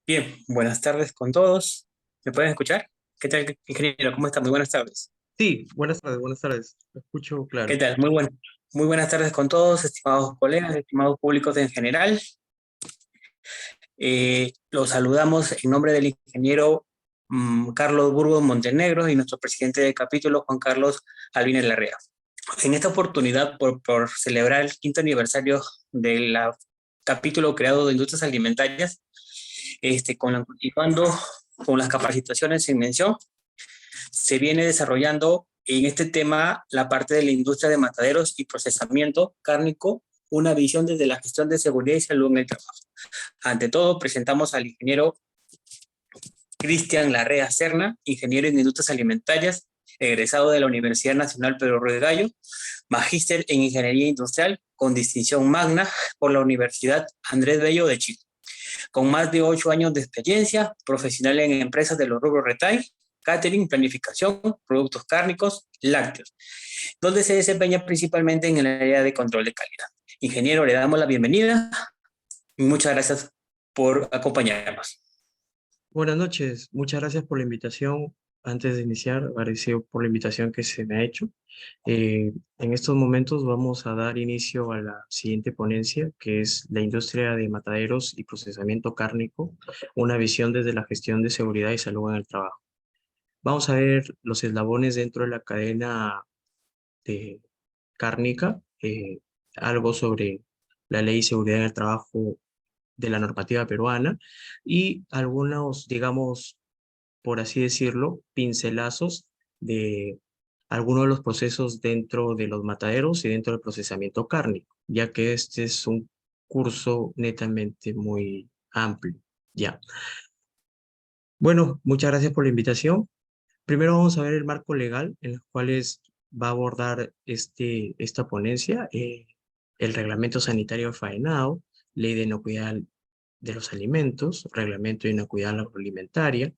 Bien, buenas tardes con todos. ¿Me pueden escuchar? ¿Qué tal, ingeniero? ¿Cómo está? Muy buenas tardes. Sí, buenas tardes, buenas tardes. Lo escucho ¿Qué claro. tal? Muy buenas tardes con todos, estimados colegas, estimados públicos en general. Los saludamos en nombre del ingeniero Carlos Burgos Montenegro y nuestro presidente de capítulo, Juan Carlos Albines Larrea. En esta oportunidad, por celebrar el quinto aniversario del capítulo creado de industrias alimentarias, continuando con las capacitaciones en mención, se viene desarrollando en este tema la parte de la industria de mataderos y procesamiento cárnico, una visión desde la gestión de seguridad y salud en el trabajo. Ante todo, presentamos al ingeniero Cristian Larrea Serna, ingeniero en industrias alimentarias, egresado de la Universidad Nacional Pedro Ruiz Gallo, magíster en ingeniería industrial con distinción magna por la Universidad Andrés Bello de Chile, con más de 8 años de experiencia profesional en empresas de los rubros retail, catering, planificación, productos cárnicos, lácteos, donde se desempeña principalmente en el área de control de calidad. Ingeniero, le damos la bienvenida y muchas gracias por acompañarnos. Buenas noches, muchas gracias por la invitación. Antes de iniciar, agradecido por la invitación que se me ha hecho. En estos momentos vamos a dar inicio a la siguiente ponencia, que es la industria de mataderos y procesamiento cárnico, una visión desde la gestión de seguridad y salud en el trabajo. Vamos a ver los eslabones dentro de la cadena de cárnica, algo sobre la ley de seguridad en el trabajo de la normativa peruana y algunos, digamos, por así decirlo, pincelazos de algunos de los procesos dentro de los mataderos y dentro del procesamiento cárnico, ya que este es un curso netamente muy amplio. Ya. Bueno, muchas gracias por la invitación. Primero vamos a ver el marco legal en el cual va a abordar esta ponencia, el Reglamento Sanitario de Faenado, Ley de Inocuidad de los Alimentos, Reglamento de Inocuidad Agroalimentaria,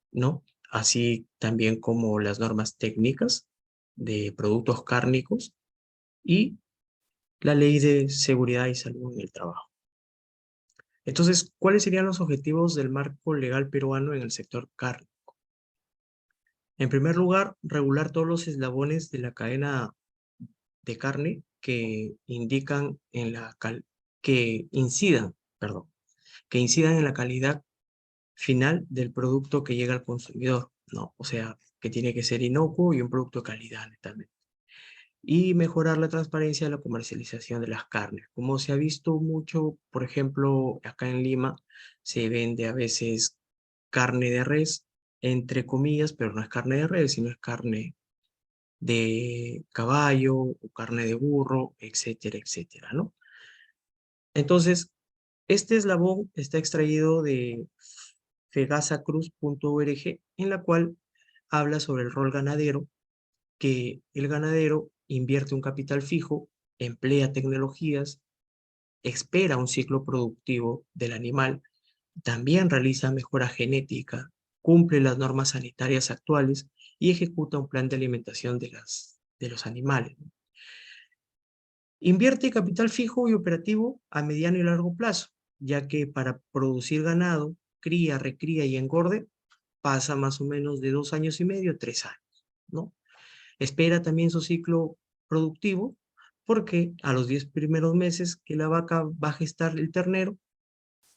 ¿no? Así también como las normas técnicas de productos cárnicos y la Ley de Seguridad y Salud en el Trabajo. Entonces, ¿cuáles serían los objetivos del marco legal peruano en el sector cárnico? En primer lugar, regular todos los eslabones de la cadena de carne que indican en que incidan, perdón, que incidan en la calidad final del producto que llega al consumidor, ¿no? O sea, que tiene que ser inocuo y un producto de calidad, netamente. Y mejorar la transparencia de la comercialización de las carnes. Como se ha visto mucho, por ejemplo, acá en Lima, se vende a veces carne de res, entre comillas, pero no es carne de res, sino es carne de caballo o carne de burro, etcétera, etcétera, ¿no? Entonces, este eslabón está extraído de fegasacruz.org, en la cual habla sobre el rol ganadero, que el ganadero invierte un capital fijo, emplea tecnologías, espera un ciclo productivo del animal, también realiza mejora genética, cumple las normas sanitarias actuales y ejecuta un plan de alimentación de los animales. Invierte capital fijo y operativo a mediano y largo plazo, ya que para producir ganado, cría, recría y engorde, pasa más o menos de 2 años y medio a 3 años, ¿no? Espera también su ciclo productivo, porque a los 10 primeros meses que la vaca va a gestar el ternero,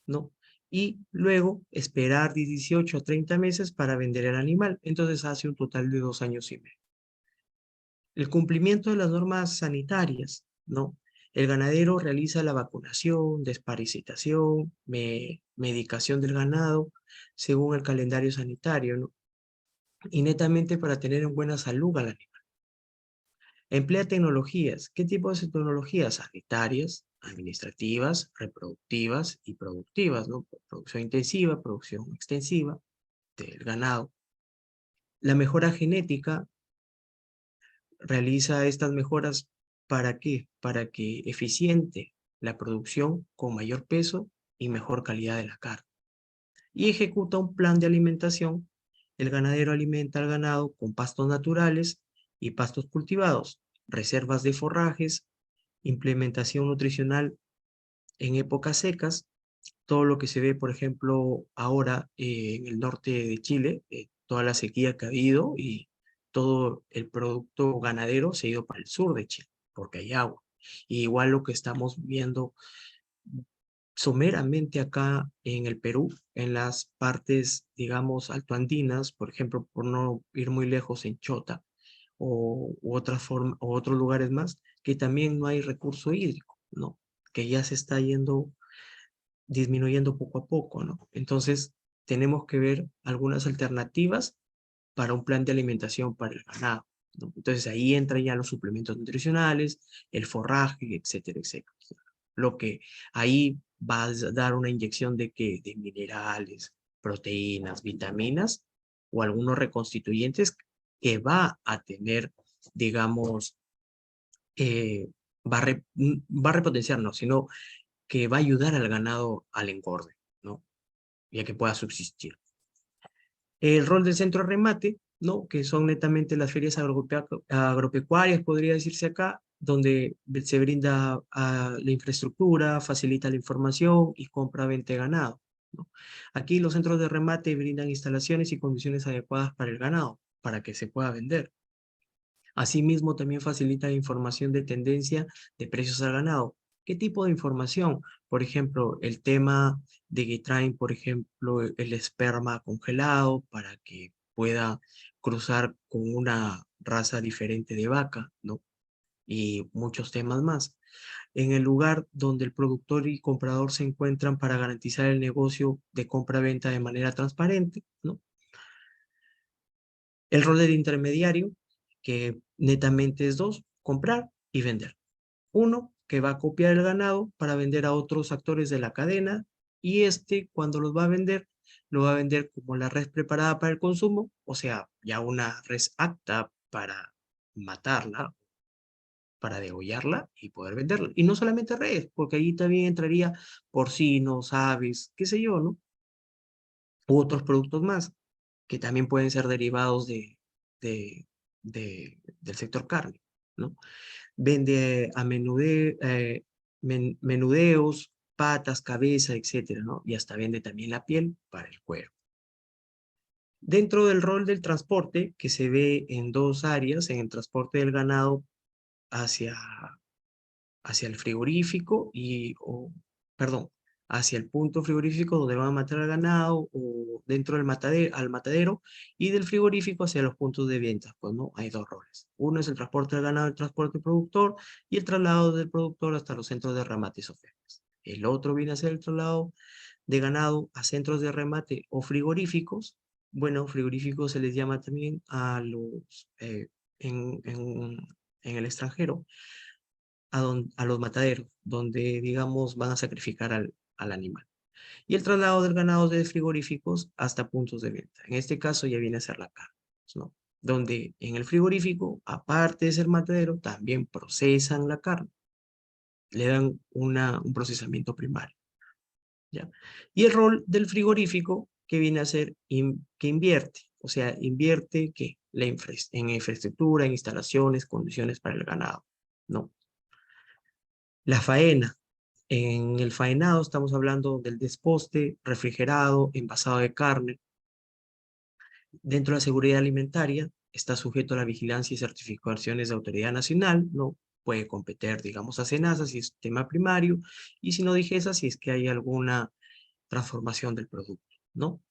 ¿no? Y luego esperar de 18 a 30 meses para vender el animal. Entonces hace un total de 2 años y medio. El cumplimiento de las normas sanitarias, ¿no? El ganadero realiza la vacunación, desparasitación, medicación del ganado, según el calendario sanitario, ¿no? Y netamente para tener en buena salud al animal. Emplea tecnologías. ¿Qué tipo de tecnologías? Sanitarias, administrativas, reproductivas y productivas, ¿no? Producción intensiva, producción extensiva del ganado. La mejora genética realiza estas mejoras. ¿Para qué? Para que eficiente la producción con mayor peso y mejor calidad de la carne. Y ejecuta un plan de alimentación. El ganadero alimenta al ganado con pastos naturales y pastos cultivados, reservas de forrajes, implementación nutricional en épocas secas, todo lo que se ve, por ejemplo, ahora en el norte de Chile, toda la sequía que ha habido y todo el producto ganadero se ha ido para el sur de Chile, porque hay agua. Y igual lo que estamos viendo someramente acá en el Perú, en las partes, digamos, altoandinas, por ejemplo, por no ir muy lejos en Chota u otras forma, o otros lugares más, que también no hay recurso hídrico, ¿no? Que ya se está yendo disminuyendo poco a poco, ¿no? Entonces, tenemos que ver algunas alternativas para un plan de alimentación para el ganado, ¿no? Entonces, ahí entran ya los suplementos nutricionales, el forraje, etcétera, etcétera. Lo que ahí va a dar una inyección de que de minerales, proteínas, vitaminas o algunos reconstituyentes que va a tener, digamos, eh, va a repotenciar, no, sino que va a ayudar al ganado al engorde, ¿no? Ya que pueda subsistir. El rol del centro de remate, ¿no? Que son netamente las ferias agropecuarias, podría decirse acá, donde se brinda la infraestructura, facilita la información y compra-venta de ganado, ¿no? Aquí los centros de remate brindan instalaciones y condiciones adecuadas para el ganado, para que se pueda vender. Asimismo, también facilita la información de tendencia de precios al ganado. ¿Qué tipo de información? Por ejemplo, el tema de que traen, por ejemplo, el esperma congelado para que pueda cruzar con una raza diferente de vaca, ¿no? Y muchos temas más. En el lugar donde el productor y comprador se encuentran para garantizar el negocio de compra-venta de manera transparente, ¿no? El rol del intermediario, que netamente es dos, comprar y vender. Uno, que va a copiar el ganado para vender a otros actores de la cadena, y este, cuando los va a vender, lo va a vender como la res preparada para el consumo, o sea, ya una res apta para matarla, para degollarla y poder venderla. Y no solamente res, porque ahí también entraría porcinos, aves, qué sé yo, ¿no? U otros productos más, que también pueden ser derivados de, del sector carne, ¿no? Vende a menudeos, patas, cabeza, etcétera, ¿no? Y hasta vende también la piel para el cuero. Dentro del rol del transporte, que se ve en dos áreas, en el transporte del ganado hacia hacia el frigorífico perdón, hacia el punto frigorífico donde van a matar al ganado o dentro del matadero, al matadero y del frigorífico hacia los puntos de venta. Pues no, hay dos roles. Uno es el transporte del ganado, el transporte productor y el traslado del productor hasta los centros de remate y ofertas. El otro viene a ser el traslado de ganado a centros de remate o frigoríficos. Bueno, frigoríficos se les llama también a los en, en, en el extranjero a los mataderos, donde, digamos, van a sacrificar al animal. Y el traslado del ganado de frigoríficos hasta puntos de venta. En este caso ya viene a ser la carne, ¿no? Donde en el frigorífico, aparte de ser matadero, también procesan la carne. Le dan un procesamiento primario, ¿ya? Y el rol del frigorífico, que viene a ser que invierte, o sea, invierte ¿qué? En infraestructura, en instalaciones, condiciones para el ganado, ¿no? La faena. En el faenado estamos hablando del desposte, refrigerado, envasado de carne. Dentro de la seguridad alimentaria está sujeto a la vigilancia y certificaciones de autoridad nacional, ¿no? Puede competir, digamos, a SENASA si es tema primario, y si no DIGESA si es que hay alguna transformación del producto, ¿no?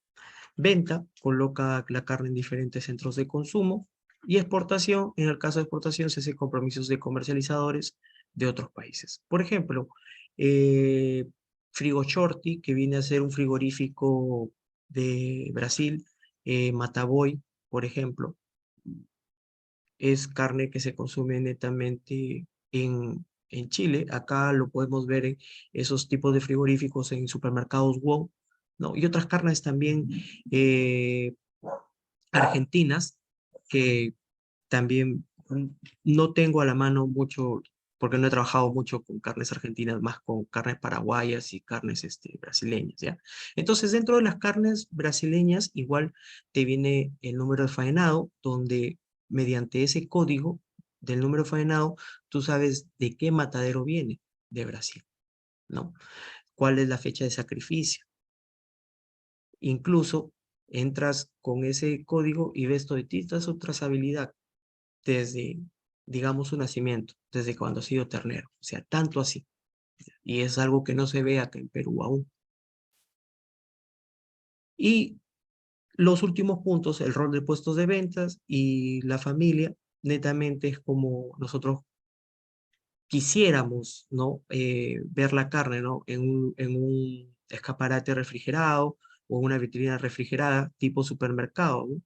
Venta, coloca la carne en diferentes centros de consumo, y exportación, en el caso de exportación se hace compromisos de comercializadores de otros países. Por ejemplo, eh, Frigoshorty, que viene a ser un frigorífico de Brasil, Mataboy, por ejemplo, es carne que se consume netamente en Chile. Acá lo podemos ver en esos tipos de frigoríficos en supermercados WOW, ¿no? Y otras carnes también eh, argentinas que también no tengo a la mano mucho, porque no he trabajado mucho con carnes argentinas, más con carnes paraguayas y carnes brasileñas, ¿ya? Entonces, dentro de las carnes brasileñas, igual te viene el número de faenado, donde mediante ese código del número de faenado, tú sabes de qué matadero viene de Brasil, ¿no? cuál es la fecha de sacrificio. Incluso entras con ese código y ves toda su trazabilidad desde, digamos, su nacimiento, desde cuando ha sido ternero. O sea, tanto así. Y es algo que no se ve acá en Perú aún. Y los últimos puntos, el rol de puestos de ventas y la familia, netamente es como nosotros quisiéramos, ¿no? Ver la carne, ¿no? En un escaparate refrigerado o una vitrina refrigerada tipo supermercado, ¿no?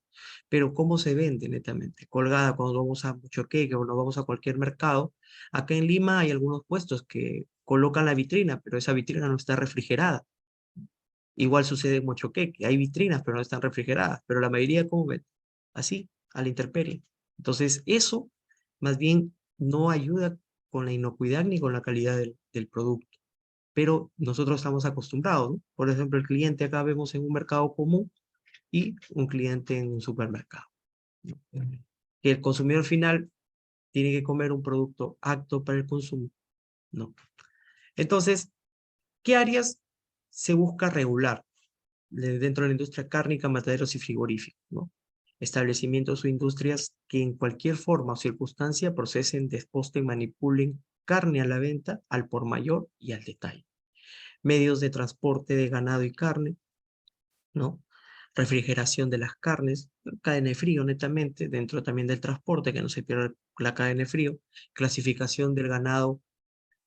Pero ¿cómo se vende netamente? Colgada cuando vamos a Mochoqueque o nos vamos a cualquier mercado. Acá en Lima hay algunos puestos que colocan la vitrina, pero esa vitrina no está refrigerada. Igual sucede en Mochoqueque, hay vitrinas, pero no están refrigeradas, pero la mayoría, ¿cómo ven? Así, a la intemperie. Entonces, eso más bien no ayuda con la inocuidad ni con la calidad del producto. Pero nosotros estamos acostumbrados, ¿no? Por ejemplo, el cliente acá vemos en un mercado común y un cliente en un supermercado, ¿no? Que el consumidor final tiene que comer un producto apto para el consumo, ¿no? Entonces, ¿qué áreas se busca regular dentro de la industria cárnica, mataderos y frigoríficos, ¿no? Establecimientos o industrias que en cualquier forma o circunstancia procesen, desposten, manipulen carne a la venta, al por mayor y al detalle. Medios de transporte de ganado y carne, ¿no? Refrigeración de las carnes, cadena de frío netamente, dentro también del transporte, que no se pierda la cadena de frío, clasificación del ganado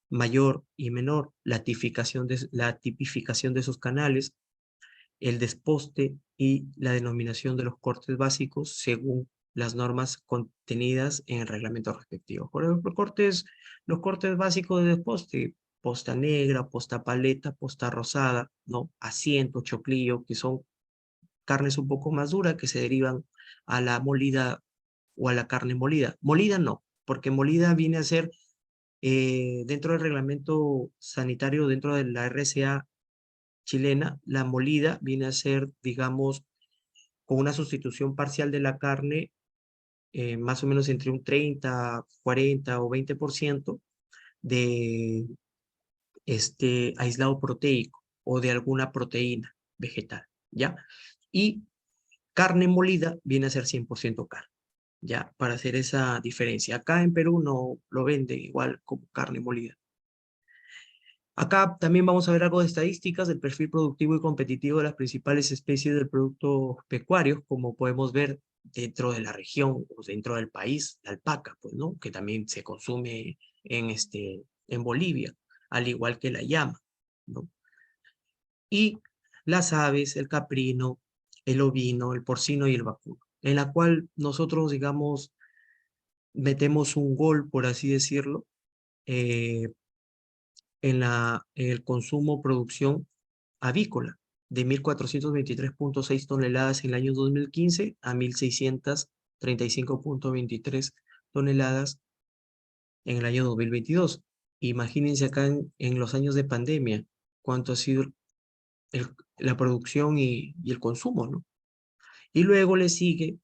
mayor y menor, la tipificación de sus canales, el desposte y la denominación de los cortes básicos según las normas contenidas en el reglamento respectivo. Por ejemplo, los cortes básicos de desposte, posta negra, posta paleta, posta rosada, ¿no? Asiento, choclillo, que son carnes un poco más duras que se derivan a la molida o a la carne molida. Molida no, porque molida viene a ser dentro del reglamento sanitario, dentro de la RCA chilena, la molida viene a ser, digamos, con una sustitución parcial de la carne, más o menos entre un 30, 40 o 20% de este aislado proteico o de alguna proteína vegetal, ¿ya? Y carne molida viene a ser 100% carne, ¿ya? Para hacer esa diferencia. Acá en Perú no lo venden igual como carne molida. Acá también vamos a ver algo de estadísticas del perfil productivo y competitivo de las principales especies de productos pecuarios, como podemos ver dentro de la región o dentro del país, la alpaca, pues, ¿no? Que también se consume en Bolivia, al igual que la llama, ¿no? Y las aves, el caprino, el ovino, el porcino y el vacuno, en la cual nosotros, digamos, metemos un gol, por así decirlo, eh, en el consumo producción avícola de 1.423.6 toneladas en el año 2015 a 1.635.23 toneladas en el año 2022. Imagínense acá en los años de pandemia cuánto ha sido el- la producción y el consumo, ¿no? Y luego le sigue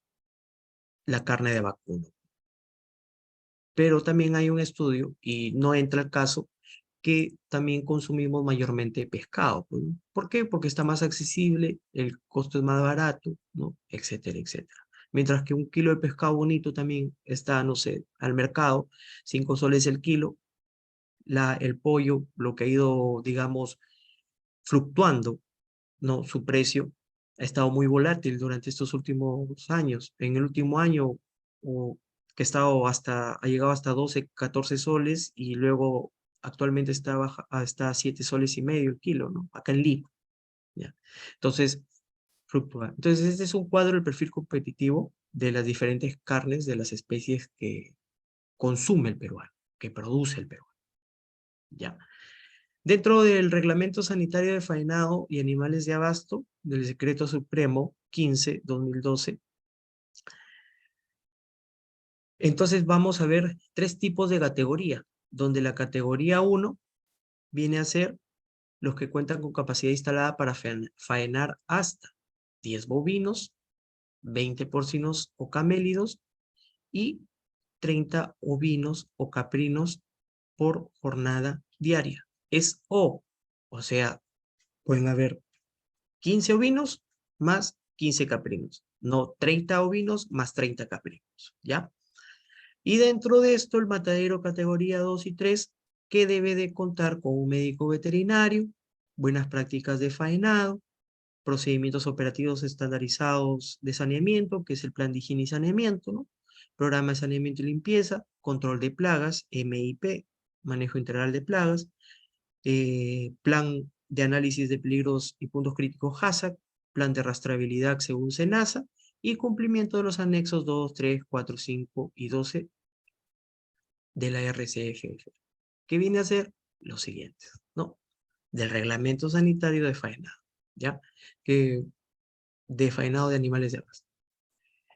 la carne de vacuno. Pero también hay un estudio, y no entra al caso, que también consumimos mayormente pescado, pues, ¿no? ¿Por qué? Porque está más accesible, el costo es más barato, ¿no? Etcétera, etcétera. Mientras que un kilo de pescado bonito también está, no sé, al mercado, 5 soles el kilo, el pollo, lo que ha ido, digamos, fluctuando, ¿no? Su precio ha estado muy volátil durante estos últimos años. En el último año, o, que ha llegado hasta 12, 14 soles y luego actualmente está a 7 soles y medio el kilo, ¿no? Acá en Lima, ¿ya? Entonces, fluctúa. Entonces, este es un cuadro del perfil competitivo de las diferentes carnes de las especies que consume el peruano, que produce el peruano, ¿ya? Dentro del Reglamento Sanitario de Faenado y Animales de Abasto del Decreto Supremo 15/2012, entonces vamos a ver 3 tipos de categoría, donde la categoría 1 viene a ser los que cuentan con capacidad instalada para faenar hasta 10 bovinos, 20 porcinos o camélidos y 30 ovinos o caprinos por jornada diaria. Es O, O sea, pueden haber 15 ovinos más 15 caprinos, no 30 ovinos más 30 caprinos, ¿ya? Y dentro de esto, el matadero categoría 2 y 3, que debe de contar con un médico veterinario, buenas prácticas de faenado, procedimientos operativos estandarizados de saneamiento, que es el plan de higiene y saneamiento, ¿no? Programa de saneamiento y limpieza, control de plagas, MIP, manejo integral de plagas, plan de análisis de peligros y puntos críticos HACCP, plan de rastreabilidad según SENASA, y cumplimiento de los anexos 2, 3, 4, 5 y 12 de la RCFF, que viene a ser lo siguiente, ¿no? Del reglamento sanitario de faenado, ¿ya? Que de faenado de animales de raza.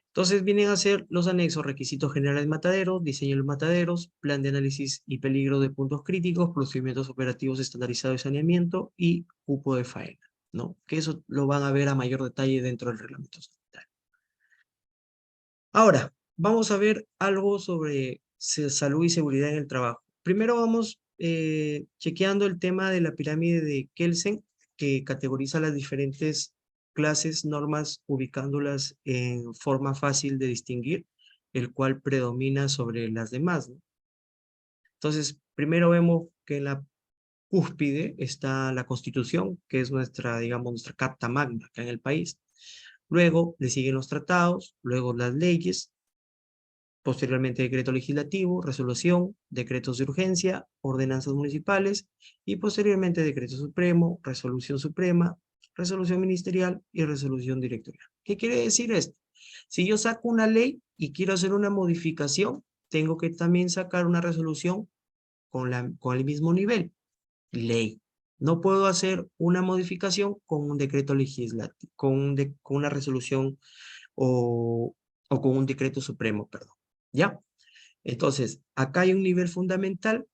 Entonces vienen a ser los anexos, requisitos generales de mataderos, diseño de los mataderos, plan de análisis y peligro de puntos críticos, procedimientos operativos estandarizados de saneamiento y cupo de faena, ¿no? Que eso lo van a ver a mayor detalle dentro del reglamento sanitario. Ahora, vamos a ver algo sobre salud y seguridad en el trabajo. Primero vamos chequeando el tema de la pirámide de Kelsen, que categoriza las diferentes clases, normas, ubicándolas en forma fácil de distinguir, el cual predomina sobre las demás, ¿no? Entonces, primero vemos que en la cúspide está la Constitución, que es nuestra, digamos, nuestra carta magna acá en el país. Luego le siguen los tratados, luego las leyes, posteriormente decreto legislativo, resolución, decretos de urgencia, ordenanzas municipales y posteriormente decreto supremo, resolución suprema, resolución ministerial y resolución directorial. ¿Qué quiere decir esto? Si yo saco una ley y quiero hacer una modificación, tengo que también sacar una resolución con el mismo nivel, ley. No puedo hacer una modificación con un decreto legislativo, con una resolución o con un decreto supremo, perdón. ¿Ya? Entonces, acá hay un nivel fundamental,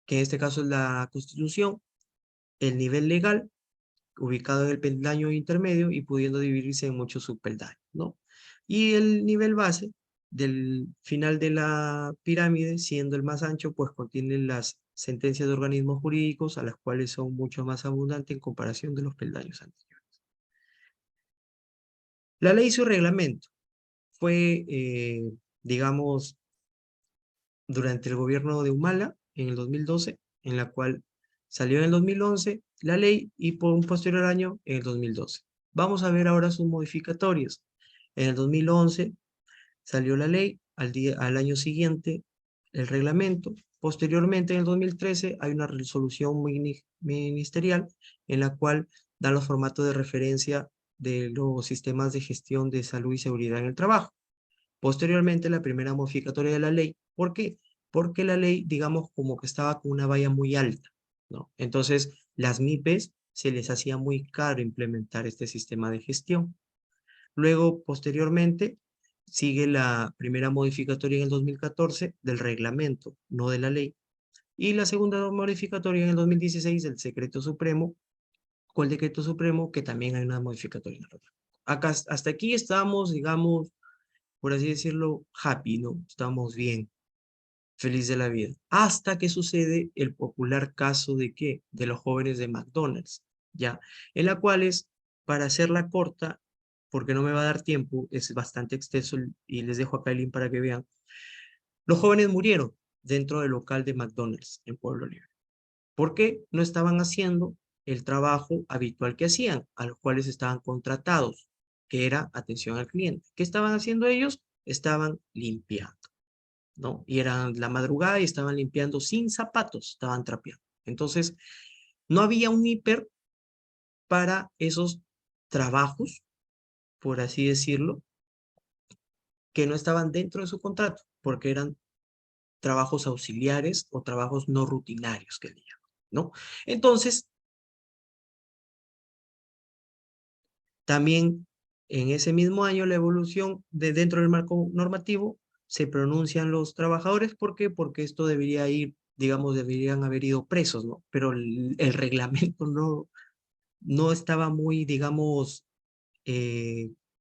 que en este caso es la Constitución, el nivel legal, ubicado en el peldaño intermedio y pudiendo dividirse en muchos subpeldaños, ¿no? Y el nivel base del final de la pirámide, siendo el más ancho, pues contiene las sentencias de organismos jurídicos, a las cuales son mucho más abundantes en comparación de los peldaños anteriores. La ley y su reglamento fue, digamos, durante el gobierno de Humala en el 2012, en la cual salió en el 2011 la ley y por un posterior año en el 2012. Vamos a ver ahora sus modificatorias. En el 2011 salió la ley, al año siguiente el reglamento. Posteriormente, en el 2013, hay una resolución ministerial en la cual da los formatos de referencia de los sistemas de gestión de salud y seguridad en el trabajo. Posteriormente, la primera modificatoria de la ley. ¿Por qué? Porque la ley, digamos, como que estaba con una valla muy alta, ¿no? Entonces, las MIPES se les hacía muy caro implementar este sistema de gestión. Luego, posteriormente, sigue la primera modificatoria en el 2014 del reglamento, no de la ley. Y la segunda modificatoria en el 2016 del Decreto Supremo, con el Decreto Supremo, que también hay una modificatoria en el reglamento. Acá, hasta aquí estamos, digamos, por así decirlo, happy, ¿no? Estamos bien, feliz de la vida. Hasta que sucede el popular caso de ¿qué? De los jóvenes de McDonald's, ¿ya? En la cual es, para hacerla corta, porque no me va a dar tiempo, es bastante extenso y les dejo acá el link para que vean. Los jóvenes murieron dentro del local de McDonald's en Pueblo Libre. ¿Por qué? No estaban haciendo el trabajo habitual que hacían, a los cuales estaban contratados, que era atención al cliente. ¿Qué estaban haciendo ellos? Estaban limpiando, ¿no? Y era la madrugada y estaban limpiando sin zapatos, estaban trapeando. Entonces, no había un hiper para esos trabajos, por así decirlo, que no estaban dentro de su contrato, porque eran trabajos auxiliares o trabajos no rutinarios, que le llaman, ¿no? Entonces, también en ese mismo año la evolución de dentro del marco normativo se pronuncian los trabajadores. ¿Por qué? Porque esto debería ir, digamos, deberían haber ido presos, ¿no? Pero el reglamento no estaba muy, digamos,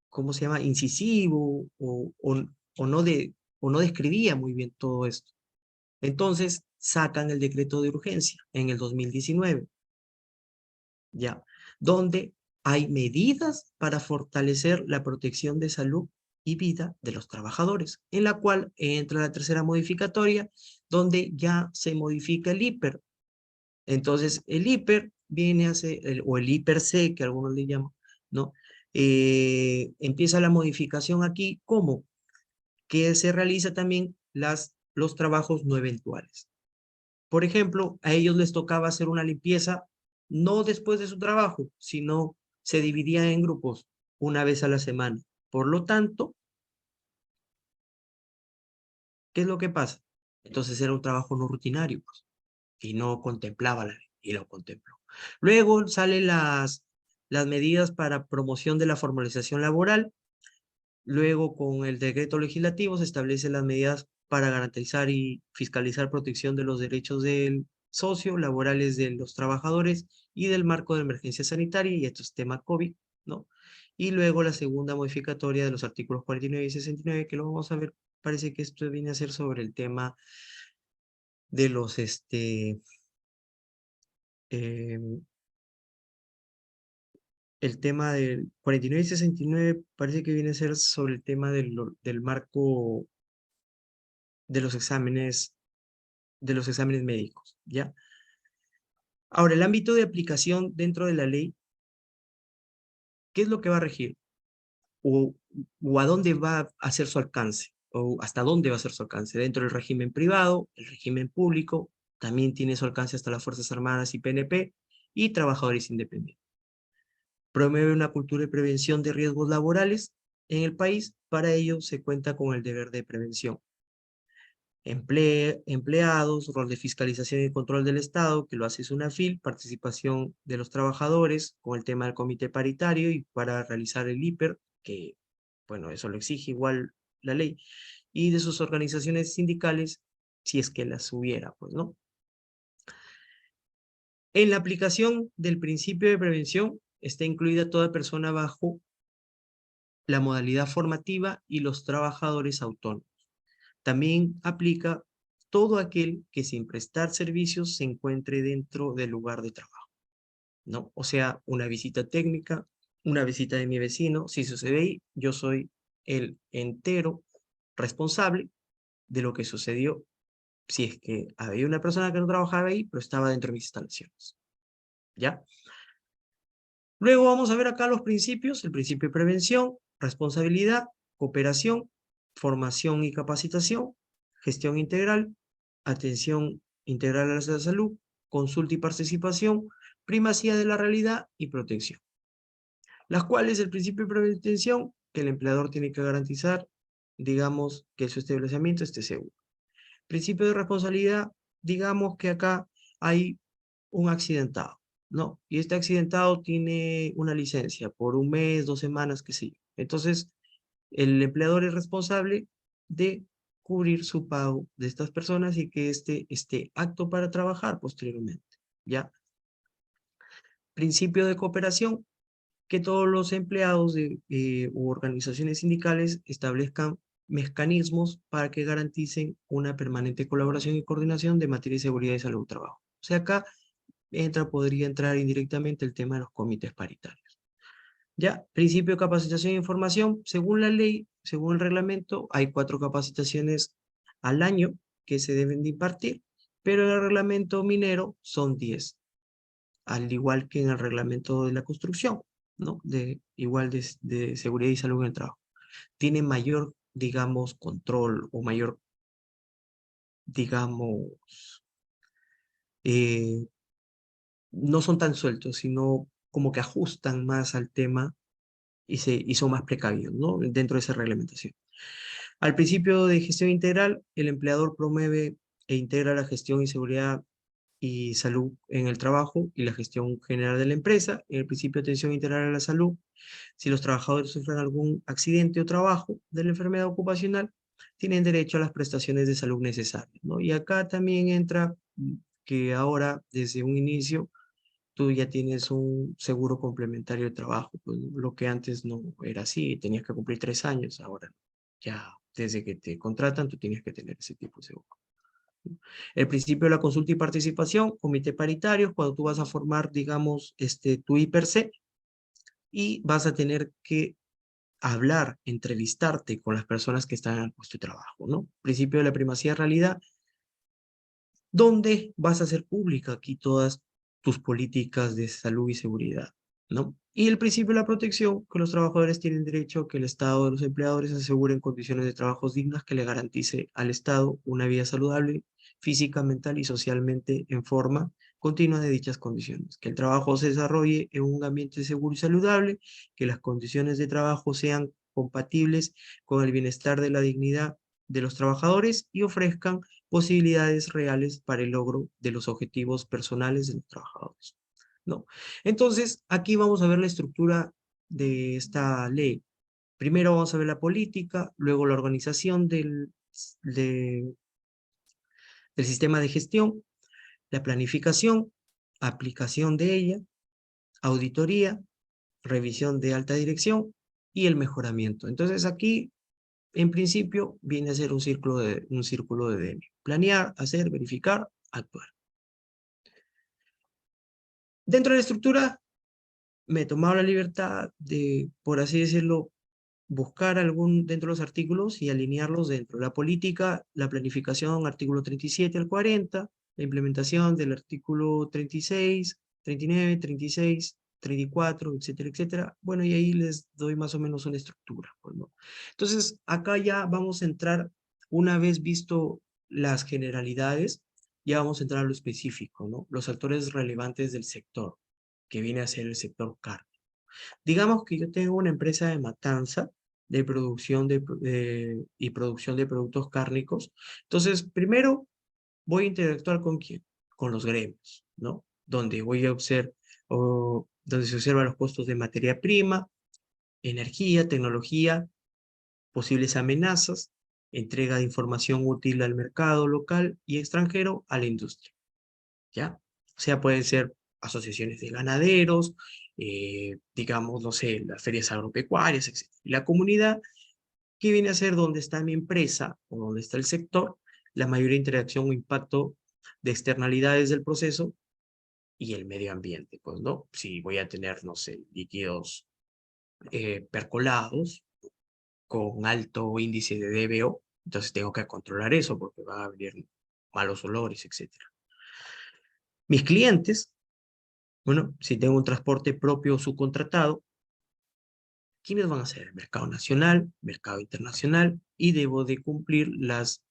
¿cómo se llama? Incisivo o no describía muy bien todo esto. Entonces, sacan el decreto de urgencia en el 2019, ¿ya? Donde hay medidas para fortalecer la protección de salud y vida de los trabajadores, en la cual entra la tercera modificatoria, donde ya se modifica el IPER. Entonces, el IPER viene a ser, o el IPER-C, que algunos le llaman, ¿no? Empieza la modificación aquí, ¿cómo? Que se realiza también los trabajos no eventuales. Por ejemplo, a ellos les tocaba hacer una limpieza no después de su trabajo, sino se dividía en grupos una vez a la semana. Por lo tanto, ¿qué es lo que pasa? Entonces era un trabajo no rutinario, pues, y no contemplaba la ley, y lo contempló. Luego salen las medidas para promoción de la formalización laboral. Luego, con el decreto legislativo, se establecen las medidas para garantizar y fiscalizar protección de los derechos del socio, laborales de los trabajadores y del marco de emergencia sanitaria, y esto es tema COVID, ¿no? Y luego la segunda modificatoria de los artículos 49 y 69, que lo vamos a ver, parece que esto viene a ser sobre el tema de los, em, el tema del 49 y 69 parece que viene a ser sobre el tema del marco de los exámenes médicos, ¿ya? Ahora, el ámbito de aplicación dentro de la ley, ¿qué es lo que va a regir? O, o a dónde va a hacer su alcance, o hasta dónde va a ser su alcance. Dentro del régimen privado, el régimen público, también tiene su alcance hasta las Fuerzas Armadas y PNP, y trabajadores independientes. Promueve una cultura de prevención de riesgos laborales en el país. Para ello se cuenta con el deber de prevención. Empleados, rol de fiscalización y control del Estado, que lo hace SUNAFIL, participación de los trabajadores con el tema del comité paritario y para realizar el IPER, que, bueno, eso lo exige igual la ley, y de sus organizaciones sindicales, si es que las hubiera, pues, ¿no? En la aplicación del principio de prevención está incluida toda persona bajo la modalidad formativa y los trabajadores autónomos. También aplica todo aquel que sin prestar servicios se encuentre dentro del lugar de trabajo, ¿no? O sea, una visita técnica, una visita de mi vecino, si sucede ahí, yo soy el entero responsable de lo que sucedió si es que había una persona que no trabajaba ahí, pero estaba dentro de mis instalaciones, ¿ya? Luego vamos a ver acá los principios, el principio de prevención, responsabilidad, cooperación, formación y capacitación, gestión integral, atención integral a la salud, consulta y participación, primacía de la realidad y protección. Las cuales el principio de prevención, que el empleador tiene que garantizar, digamos, que su establecimiento esté seguro. Principio de responsabilidad, digamos que acá hay un accidentado, ¿no? Y este accidentado tiene una licencia por un mes, 2 semanas, qué sé yo. Entonces, el empleador es responsable de cubrir su pago de estas personas y que éste esté apto para trabajar posteriormente, ¿ya? Principio de cooperación, que todos los empleados u organizaciones sindicales establezcan mecanismos para que garanticen una permanente colaboración y coordinación de materia de seguridad y salud del trabajo. O sea, acá podría entrar indirectamente el tema de los comités paritarios. Ya, principio de capacitación e información, según la ley, según el reglamento, hay 4 capacitaciones al año que se deben de impartir, pero en el reglamento minero son 10, al igual que en el reglamento de la construcción, ¿no? Igual de seguridad y salud en el trabajo. Tiene mayor, digamos, control o mayor, digamos, eh, no son tan sueltos, sino como que ajustan más al tema y son más precavidos, ¿no? Dentro de esa reglamentación. Al principio de gestión integral, el empleador promueve e integra la gestión y seguridad y salud en el trabajo y la gestión general de la empresa. En el principio de atención integral a la salud, si los trabajadores sufren algún accidente o trabajo de la enfermedad ocupacional, tienen derecho a las prestaciones de salud necesarias, ¿no? Y acá también entra que ahora, desde un inicio, tú ya tienes un seguro complementario de trabajo, pues, lo que antes no era así, tenías que cumplir 3 años, ahora ya desde que te contratan tú tienes que tener ese tipo de seguro. El principio de la consulta y participación, comité paritario, cuando tú vas a formar, digamos, tu IPRC, y vas a tener que hablar, entrevistarte con las personas que están en el puesto de trabajo, ¿no? Principio de la primacía de realidad, donde vas a hacer pública aquí todas tus políticas de salud y seguridad, ¿no? Y el principio de la protección, que los trabajadores tienen derecho a que el Estado de los empleadores aseguren condiciones de trabajo dignas que le garantice al Estado una vida saludable, física, mental y socialmente en forma continua de dichas condiciones. Que el trabajo se desarrolle en un ambiente seguro y saludable, que las condiciones de trabajo sean compatibles con el bienestar de la dignidad de los trabajadores y ofrezcan posibilidades reales para el logro de los objetivos personales de los trabajadores, ¿no? Entonces, aquí vamos a ver la estructura de esta ley. Primero vamos a ver la política, luego la organización del sistema de gestión, la planificación, aplicación de ella, auditoría, revisión de alta dirección y el mejoramiento. Entonces aquí, en principio, viene a ser un círculo de Deming. Planear, hacer, verificar, actuar. Dentro de la estructura, me he tomado la libertad de, por así decirlo, buscar algún dentro de los artículos y alinearlos dentro. La política, la planificación, artículo 37 al 40, la implementación del artículo 36, 39, 36, 34, etcétera, etcétera. Bueno, y ahí les doy más o menos una estructura, pues, ¿no? Entonces, acá ya vamos a entrar, una vez visto las generalidades, ya vamos a entrar a lo específico, ¿no? Los actores relevantes del sector, que viene a ser el sector carne. Digamos que yo tengo una empresa de matanza de producción y producción de productos cárnicos. Entonces, primero voy a interactuar con quién, con los gremios, ¿no? Donde voy a observar, donde se observan los costos de materia prima, energía, tecnología, posibles amenazas, entrega de información útil al mercado local y extranjero, a la industria, ¿ya? O sea, pueden ser asociaciones de ganaderos, digamos, no sé, las ferias agropecuarias, etc. Y la comunidad, ¿qué viene a ser donde está mi empresa o donde está el sector? La mayor interacción o impacto de externalidades del proceso y el medio ambiente, pues, ¿no? Si voy a tener, no sé, líquidos percolados con alto índice de DBO, entonces tengo que controlar eso porque va a venir malos olores, etcétera. Mis clientes, bueno, si tengo un transporte propio o subcontratado, ¿quiénes van a ser? El mercado nacional, mercado internacional, y debo de cumplir las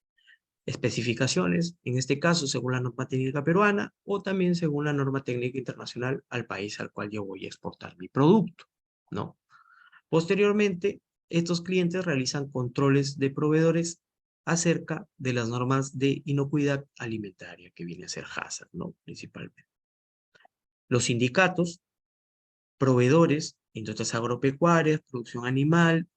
especificaciones, en este caso según la norma técnica peruana o también según la norma técnica internacional al país al cual yo voy a exportar mi producto, ¿no? Posteriormente, estos clientes realizan controles de proveedores acerca de las normas de inocuidad alimentaria, que viene a ser HACCP, ¿no? Principalmente. Los sindicatos, proveedores, industrias agropecuarias, producción animal,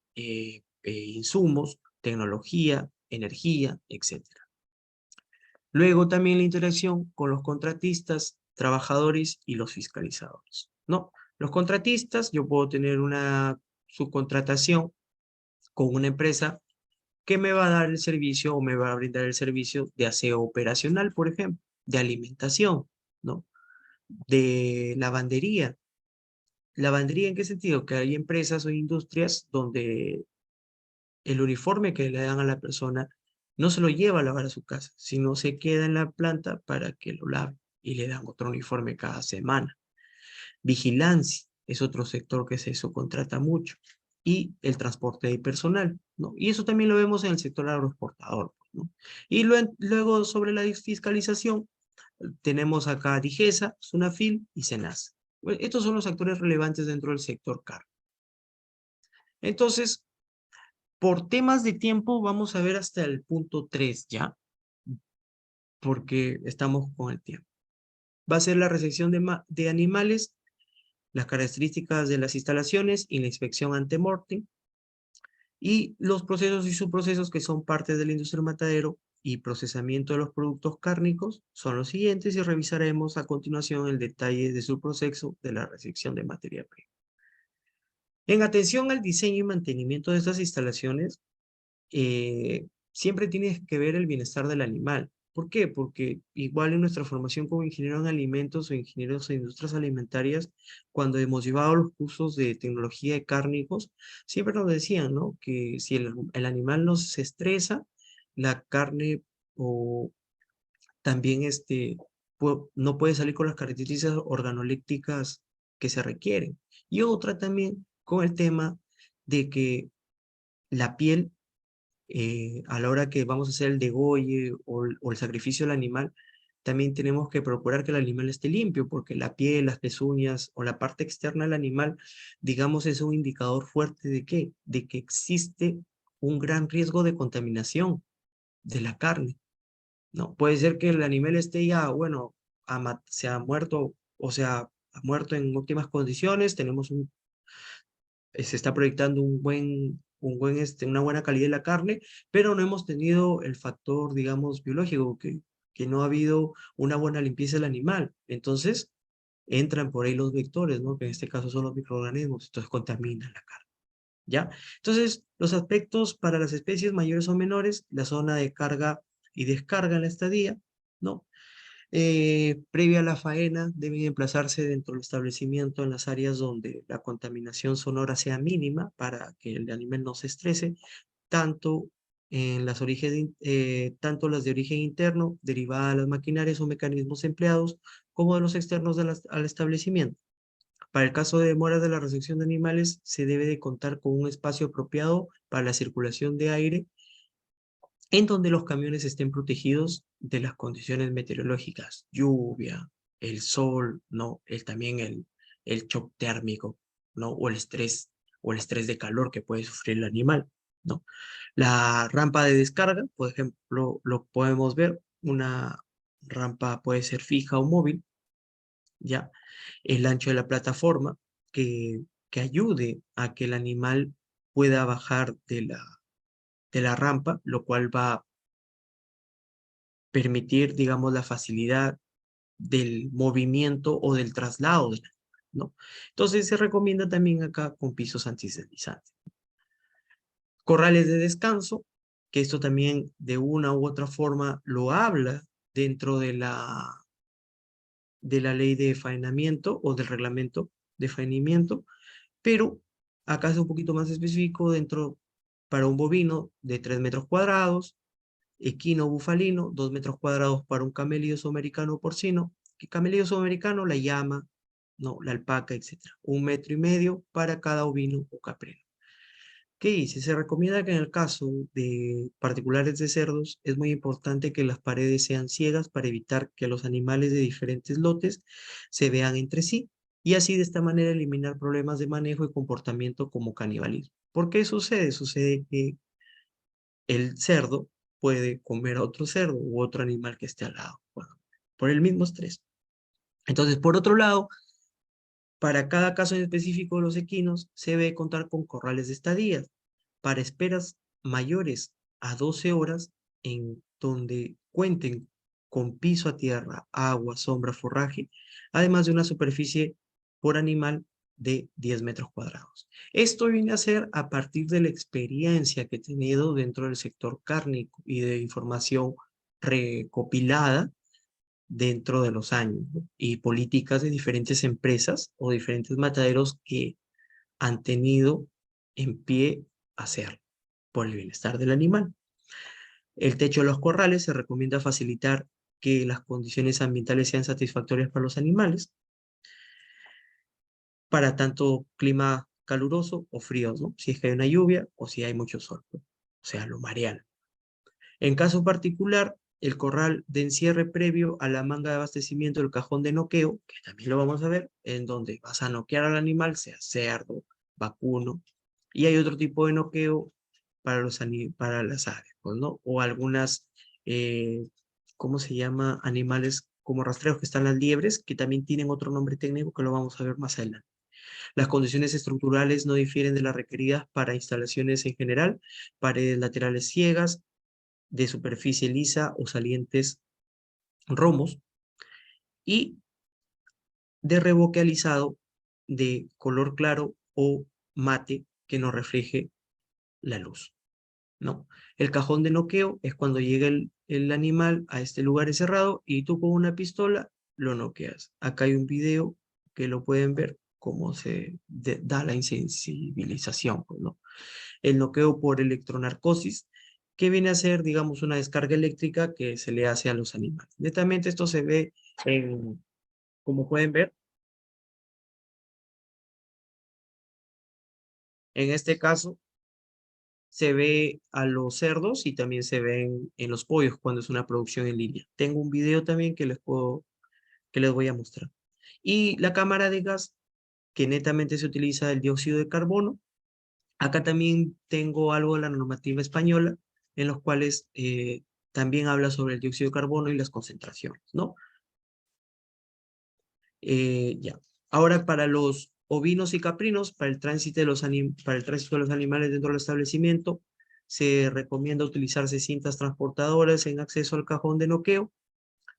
insumos, tecnología, energía, etcétera. Luego también la interacción con los contratistas, trabajadores y los fiscalizadores, ¿no? Los contratistas, yo puedo tener una subcontratación con una empresa que me va a dar el servicio o me va a brindar el servicio de aseo operacional, por ejemplo, de alimentación, ¿no? De lavandería. ¿Lavandería en qué sentido? Que hay empresas o industrias donde el uniforme que le dan a la persona no se lo lleva a lavar a su casa, sino se queda en la planta para que lo lave y le dan otro uniforme cada semana. Vigilancia es otro sector que se subcontrata mucho. Y el transporte de personal, ¿no? Y eso también lo vemos en el sector agroexportador, ¿no? Y luego sobre la fiscalización, tenemos acá DIGESA, SUNAFIL y SENASA. Bueno, estos son los actores relevantes dentro del sector carne. Entonces, por temas de tiempo, vamos a ver hasta el punto 3, ¿ya? Porque estamos con el tiempo. Va a ser la recepción de animales, las características de las instalaciones y la inspección ante-mortem, y los procesos y subprocesos que son parte de la industria del matadero y procesamiento de los productos cárnicos son los siguientes y revisaremos a continuación el detalle de su proceso de la recepción de materia prima. En atención al diseño y mantenimiento de estas instalaciones, siempre tienes que ver el bienestar del animal. ¿Por qué? Porque igual en nuestra formación como ingeniero en alimentos o ingenieros en industrias alimentarias, cuando hemos llevado los cursos de tecnología de cárnicos, siempre nos decían, ¿no? Que si el animal no se estresa, la carne o también no puede salir con las características organolépticas que se requieren. Y otra también con el tema de que la piel, a la hora que vamos a hacer el degolle o el sacrificio del animal, también tenemos que procurar que el animal esté limpio, porque la piel, las pezuñas o la parte externa del animal, digamos, es un indicador fuerte ¿de qué? De que existe un gran riesgo de contaminación de la carne, ¿no? Puede ser que el animal esté ya, bueno, se ha muerto, o sea, ha muerto en óptimas condiciones, se está proyectando una buena calidad de la carne, pero no hemos tenido el factor, digamos, biológico, que no ha habido una buena limpieza del animal. Entonces, entran por ahí los vectores, ¿no? Que en este caso son los microorganismos, entonces contaminan la carne, ¿ya? Entonces, los aspectos para las especies mayores o menores, la zona de carga y descarga en la estadía, ¿no? Previa a la faena, deben emplazarse dentro del establecimiento en las áreas donde la contaminación sonora sea mínima para que el animal no se estrese, tanto, tanto las de origen interno, derivadas de las maquinarias o mecanismos empleados, como de los externos al establecimiento. Para el caso de demoras de la recepción de animales, se debe de contar con un espacio apropiado para la circulación de aire en donde los camiones estén protegidos de las condiciones meteorológicas, lluvia, el sol, ¿no? También el shock térmico, ¿no? O el estrés de calor que puede sufrir el animal, ¿no? La rampa de descarga, por ejemplo, lo podemos ver, una rampa puede ser fija o móvil, ¿ya? El ancho de la plataforma que ayude a que el animal pueda bajar de la rampa, lo cual va a permitir, digamos, la facilidad del movimiento o del traslado, ¿no? Entonces se recomienda también acá con pisos antideslizantes. Corrales de descanso, que esto también de una u otra forma lo habla dentro de la ley de faenamiento o del reglamento de faenamiento, pero acá es un poquito más específico dentro para un bovino de 3 metros cuadrados, equino bufalino, 2 metros cuadrados para un camello sudamericano porcino, que camello sudamericano, la llama, no, la alpaca, etc. 1,5 metros para cada ovino o caprino. ¿Qué dice? Se recomienda que en el caso de particulares de cerdos es muy importante que las paredes sean ciegas para evitar que los animales de diferentes lotes se vean entre sí y así de esta manera eliminar problemas de manejo y comportamiento como canibalismo. ¿Por qué sucede? Sucede que el cerdo puede comer a otro cerdo u otro animal que esté al lado, bueno, por el mismo estrés. Entonces, por otro lado, para cada caso en específico de los equinos, se debe contar con corrales de estadías para esperas mayores a 12 horas en donde cuenten con piso a tierra, agua, sombra, forraje, además de una superficie por animal de 10 metros cuadrados. Esto viene a ser a partir de la experiencia que he tenido dentro del sector cárnico y de información recopilada dentro de los años, ¿no? Y políticas de diferentes empresas o diferentes mataderos que han tenido en pie hacerlo por el bienestar del animal. El techo de los corrales se recomienda facilitar que las condiciones ambientales sean satisfactorias para los animales, para tanto clima caluroso o frío, ¿no? Si es que hay una lluvia o si hay mucho sol, ¿no? O sea, lo mareal. En caso particular, el corral de encierre previo a la manga de abastecimiento del cajón de noqueo, que también lo vamos a ver, en donde vas a noquear al animal, sea cerdo, vacuno, y hay otro tipo de noqueo para las aves, pues, ¿no? O algunas, eh, ¿cómo se llama? Animales como rastreos que están las liebres, que también tienen otro nombre técnico que lo vamos a ver más adelante. Las condiciones estructurales no difieren de las requeridas para instalaciones en general, paredes laterales ciegas, de superficie lisa o salientes romos y de revoque alisado de color claro o mate que no refleje la luz, ¿no? El cajón de noqueo es cuando llega el animal a este lugar encerrado y tú con una pistola lo noqueas. Acá hay un video que lo pueden ver cómo da la insensibilización, pues, ¿no? El noqueo por electronarcosis, que viene a ser, digamos, una descarga eléctrica que se le hace a los animales. Netamente esto se ve como pueden ver, en este caso se ve a los cerdos y también se ven en los pollos cuando es una producción en línea. Tengo un video también que les voy a mostrar. Y la cámara de gas, que netamente se utiliza el dióxido de carbono. Acá también tengo algo de la normativa española, en los cuales también habla sobre el dióxido de carbono y las concentraciones, ¿no? Ya. Ahora, para los ovinos y caprinos, para el tránsito de para el tránsito de los animales dentro del establecimiento, se recomienda utilizarse cintas transportadoras en acceso al cajón de noqueo,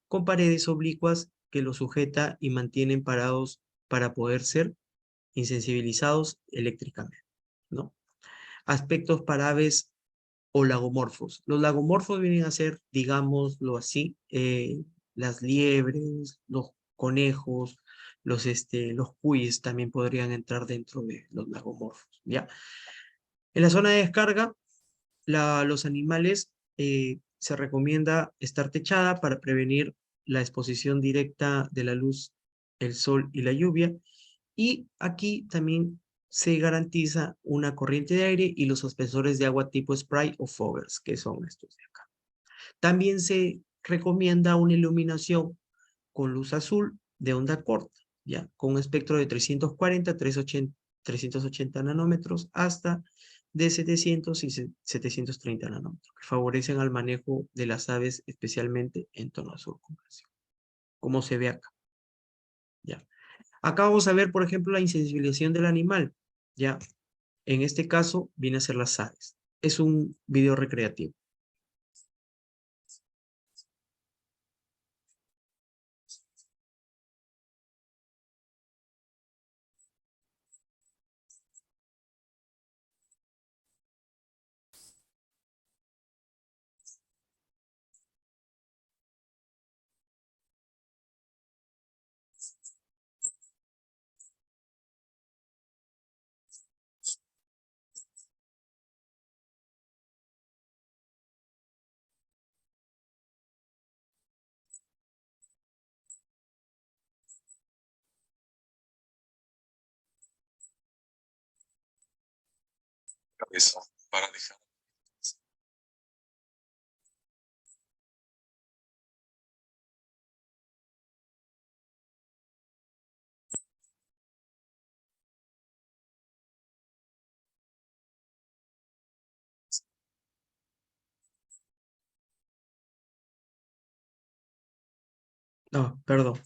con paredes oblicuas que los sujeta y mantienen parados para poder ser insensibilizados eléctricamente, ¿no? Aspectos para aves o lagomorfos. Los lagomorfos vienen a ser, digámoslo así, las liebres, los conejos, los cuyes también podrían entrar dentro de los lagomorfos, ¿ya? En la zona de descarga, los animales se recomienda estar techada para prevenir la exposición directa de la luz, el sol y la lluvia. Y aquí también se garantiza una corriente de aire y los aspersores de agua tipo spray o foggers, que son estos de acá. También se recomienda una iluminación con luz azul de onda corta, ya, con un espectro de 340 a 380 nanómetros hasta de 700 y 730 nanómetros, que favorecen al manejo de las aves, especialmente en tono azul, como se ve acá, ya. Acá vamos a ver, por ejemplo, la insensibilización del animal, ya. En este caso, viene a ser las aves. Es un video recreativo. Cabeza para dejar. No, perdón.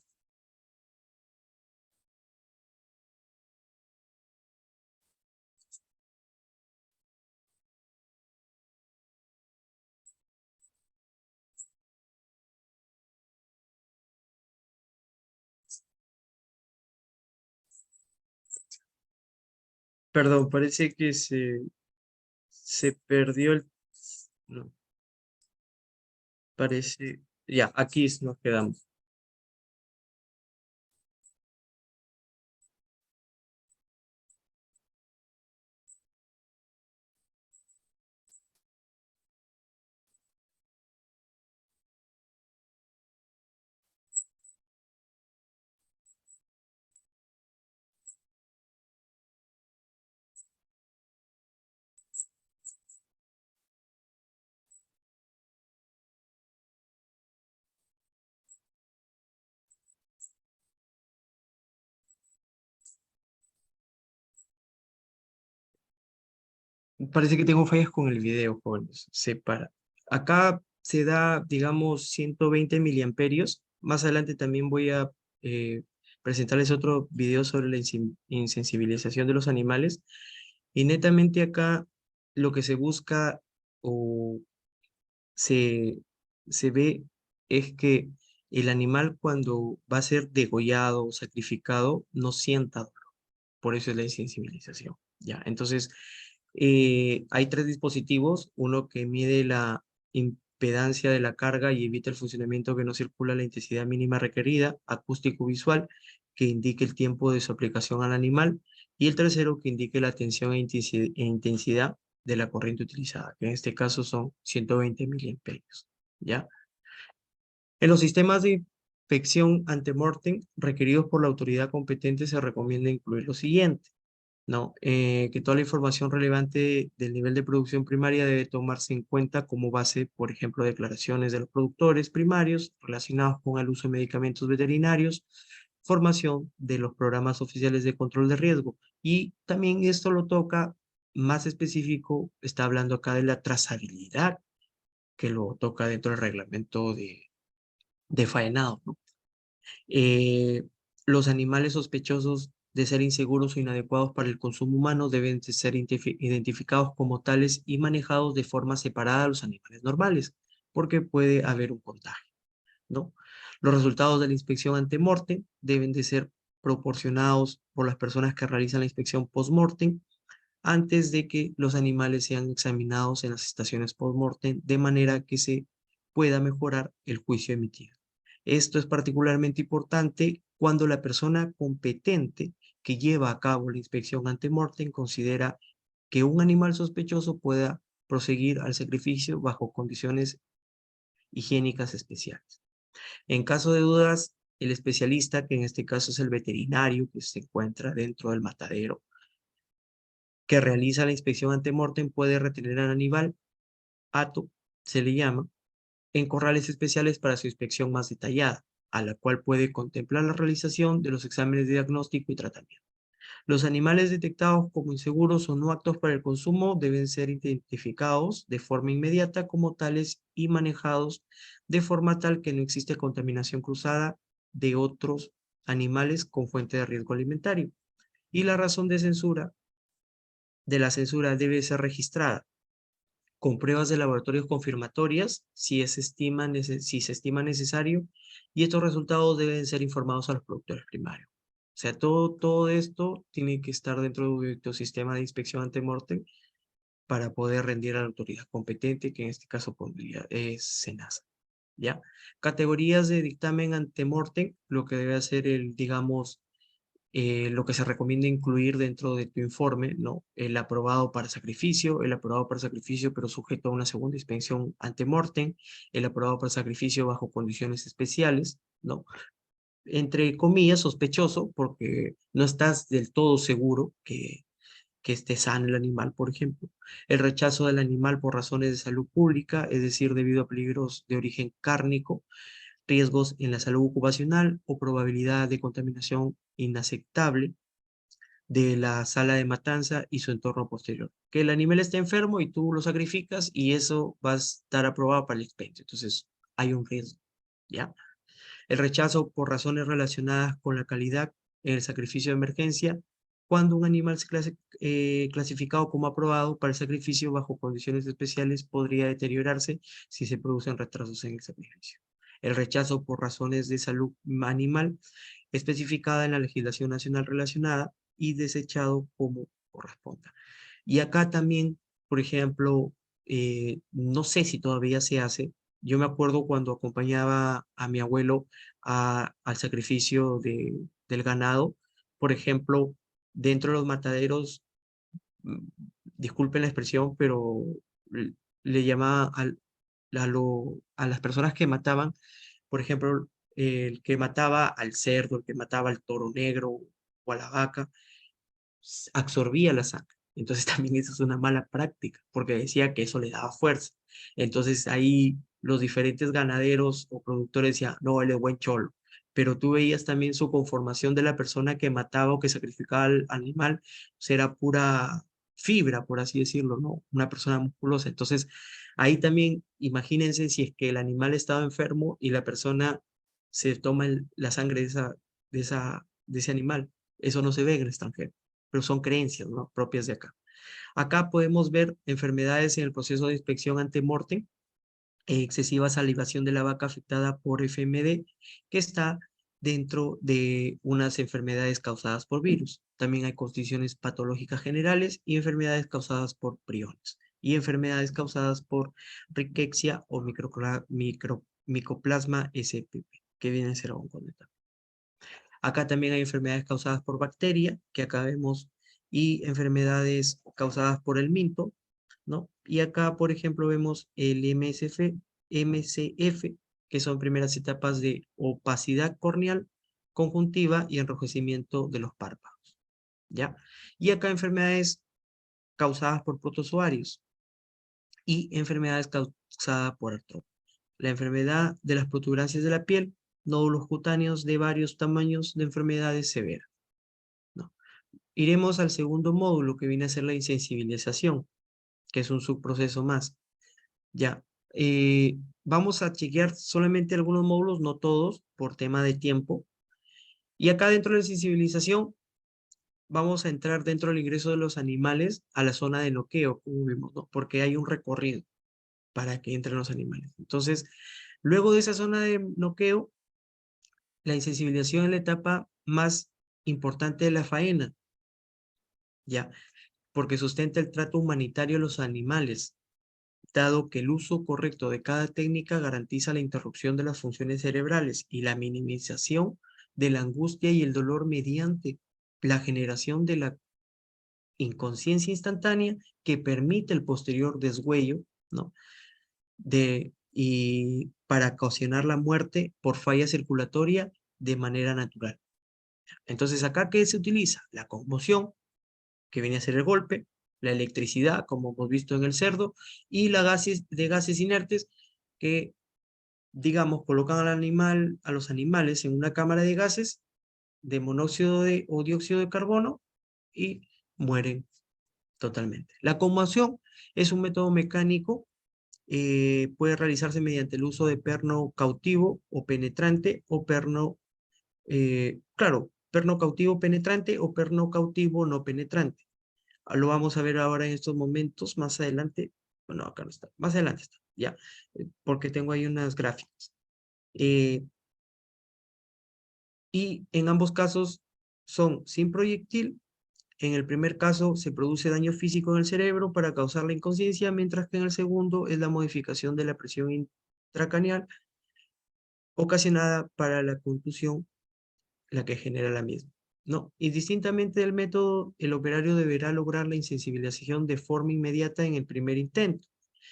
Perdón, parece que se perdió el... No, parece... Ya, aquí nos quedamos. Parece que tengo fallas con el video, jóvenes. Se para. Acá se da, digamos, 120 miliamperios. Más adelante también voy a presentarles otro video sobre la insensibilización de los animales. Y netamente acá lo que se busca o se, se ve es que el animal cuando va a ser degollado o sacrificado no sienta dolor. Por eso es la insensibilización. ¿Ya? Entonces, hay tres dispositivos, uno que mide impedancia de la carga y evita el funcionamiento que no circula la intensidad mínima requerida, acústico-visual, que indique el tiempo de su aplicación al animal, y el tercero que indique la tensión e intensidad de la corriente utilizada, que en este caso son 120 miliamperios, ¿ya? En los sistemas de inspección ante-mortem requeridos por la autoridad competente se recomienda incluir lo siguiente, ¿no? Que toda la información relevante del nivel de producción primaria debe tomarse en cuenta como base, por ejemplo, declaraciones de los productores primarios relacionados con el uso de medicamentos veterinarios, formación de los programas oficiales de control de riesgo. Y también esto lo toca más específico, está hablando acá de la trazabilidad, que lo toca dentro del reglamento de faenado, ¿no? Los animales sospechosos de ser inseguros o inadecuados para el consumo humano deben de ser identificados como tales y manejados de forma separada a los animales normales, porque puede haber un contagio, ¿no? Los resultados de la inspección ante-mortem deben de ser proporcionados por las personas que realizan la inspección post-mortem antes de que los animales sean examinados en las estaciones post-mortem, de manera que se pueda mejorar el juicio emitido. Esto es particularmente importante cuando la persona competente que lleva a cabo la inspección ante-mortem considera que un animal sospechoso pueda proseguir al sacrificio bajo condiciones higiénicas especiales. En caso de dudas, el especialista, que en este caso es el veterinario que se encuentra dentro del matadero, que realiza la inspección ante-mortem, puede retener al animal, hato, se le llama, en corrales especiales para su inspección más detallada, a la cual puede contemplar la realización de los exámenes de diagnóstico y tratamiento. Los animales detectados como inseguros o no aptos para el consumo deben ser identificados de forma inmediata como tales y manejados de forma tal que no existe contaminación cruzada de otros animales con fuente de riesgo alimentario. Y la razón de la censura debe ser registrada con pruebas de laboratorios confirmatorias si se estima necesario, y estos resultados deben ser informados a los productores primarios. O sea, todo esto tiene que estar dentro de tu sistema de inspección ante-mortem para poder rendir a la autoridad competente, que en este caso es SENASA, ¿ya? Categorías de dictamen ante-mortem, lo que debe hacer digamos, lo que se recomienda incluir dentro de tu informe, ¿no? El aprobado para sacrificio, pero sujeto a una segunda inspección ante-mortem, el aprobado para sacrificio bajo condiciones especiales, ¿no? Entre comillas, sospechoso, porque no estás del todo seguro que esté sano el animal, por ejemplo. El rechazo del animal por razones de salud pública, es decir, debido a peligros de origen cárnico, riesgos en la salud ocupacional o probabilidad de contaminación inaceptable de la sala de matanza y su entorno posterior. Que el animal esté enfermo y tú lo sacrificas y eso va a estar aprobado para el expendio. Entonces, hay un riesgo, ¿ya? El rechazo por razones relacionadas con la calidad en el sacrificio de emergencia, cuando un animal es clasificado como aprobado para el sacrificio bajo condiciones especiales podría deteriorarse si se producen retrasos en el sacrificio. El rechazo por razones de salud animal, especificada en la legislación nacional relacionada y desechado como corresponda. Y acá también, por ejemplo, no sé si todavía se hace. Yo me acuerdo cuando acompañaba a mi abuelo al sacrificio del ganado, por ejemplo, dentro de los mataderos, mm, disculpen la expresión, pero le llamaba a las personas que mataban, por ejemplo, el que mataba al cerdo, el que mataba al toro negro o a la vaca, absorbía la sangre. Entonces también eso es una mala práctica, porque decía que eso le daba fuerza. Entonces ahí los diferentes ganaderos o productores decían, no, él es buen cholo. Pero tú veías también su conformación de la persona que mataba o que sacrificaba al animal, pues era pura fibra, por así decirlo, ¿no? Una persona musculosa. Entonces ahí también imagínense si es que el animal estaba enfermo y la persona se toma la sangre de ese animal. Eso no se ve en el extranjero, pero son creencias, ¿no?, propias de acá. Acá podemos ver enfermedades en el proceso de inspección ante-mortem, excesiva salivación de la vaca afectada por FMD, que está dentro de unas enfermedades causadas por virus. También hay condiciones patológicas generales y enfermedades causadas por priones. y enfermedades causadas por ricketsia o micoplasma spp, que viene a ser onconet. Acá también hay enfermedades causadas por bacteria, que acá vemos, y enfermedades causadas por el minto, ¿no? Y acá, por ejemplo, vemos el MCF, que son primeras etapas de opacidad corneal, conjuntiva y enrojecimiento de los párpados, ¿ya? Y acá enfermedades causadas por protozoarios y enfermedades causadas por artrópodos. La enfermedad de las protuberancias de la piel, nódulos cutáneos de varios tamaños de enfermedades severas, ¿no? Iremos al segundo módulo, que viene a ser la insensibilización, que es un subproceso más. Ya, vamos a chequear solamente algunos módulos, no todos, por tema de tiempo. Y acá dentro de la sensibilización, vamos a entrar dentro del ingreso de los animales a la zona de noqueo, como vimos, ¿no? Porque hay un recorrido para que entren los animales. Entonces, luego de esa zona de noqueo, la insensibilización es la etapa más importante de la faena, ¿ya? Porque sustenta el trato humanitario a los animales, dado que el uso correcto de cada técnica garantiza la interrupción de las funciones cerebrales y la minimización de la angustia y el dolor mediante la generación de la inconsciencia instantánea que permite el posterior desgüello, ¿no? Y para ocasionar la muerte por falla circulatoria de manera natural. Entonces, ¿acá qué se utiliza? La conmoción, que viene a ser el golpe, la electricidad, como hemos visto en el cerdo, y la gases inertes, que, digamos, colocan a los animales en una cámara de gases de monóxido o dióxido de carbono y mueren totalmente. La conmoción es un método mecánico, puede realizarse mediante el uso de perno cautivo o penetrante o perno, perno cautivo penetrante o perno cautivo no penetrante. Lo vamos a ver ahora en estos momentos, más adelante. Bueno, acá no está, más adelante está, ya, porque tengo ahí unas gráficas. Y en ambos casos son sin proyectil. En el primer caso se produce daño físico en el cerebro para causar la inconsciencia, mientras que en el segundo es la modificación de la presión intracraneal ocasionada para la contusión la que genera la misma, ¿no? Y distintamente del método, el operario deberá lograr la insensibilización de forma inmediata en el primer intento,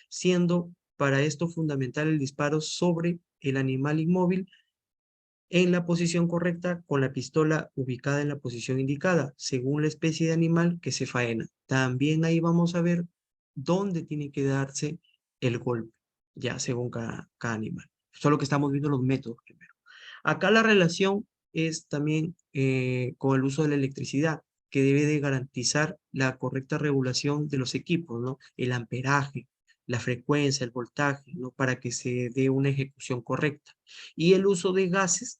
siendo para esto fundamental el disparo sobre el animal inmóvil en la posición correcta, con la pistola ubicada en la posición indicada, según la especie de animal que se faena. También ahí vamos a ver dónde tiene que darse el golpe, ya según cada animal. Solo que estamos viendo los métodos primero. Acá la relación es también con el uso de la electricidad, que debe de garantizar la correcta regulación de los equipos, ¿no? El amperaje, la frecuencia, el voltaje, ¿no? Para que se dé una ejecución correcta. Y el uso de gases,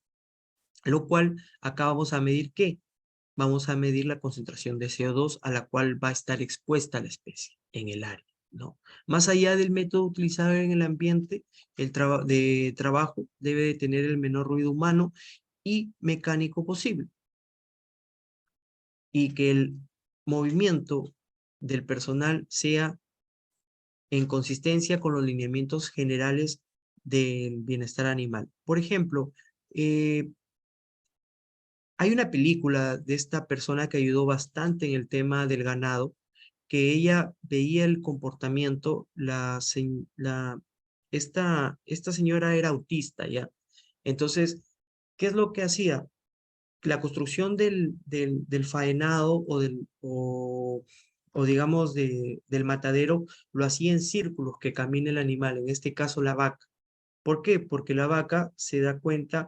lo cual acá vamos a medir ¿qué? Vamos a medir la concentración de CO2 a la cual va a estar expuesta la especie en el área, ¿no? Más allá del método utilizado en el ambiente, el de trabajo debe de tener el menor ruido humano y mecánico posible, y que el movimiento del personal sea en consistencia con los lineamientos generales del bienestar animal. Por ejemplo, hay una película de esta persona que ayudó bastante en el tema del ganado, que ella veía el comportamiento, esta señora era autista, ¿ya? Entonces, ¿qué es lo que hacía? La construcción del faenado o digamos del matadero lo hacía en círculos que camine el animal, en este caso la vaca. ¿Por qué? Porque la vaca se da cuenta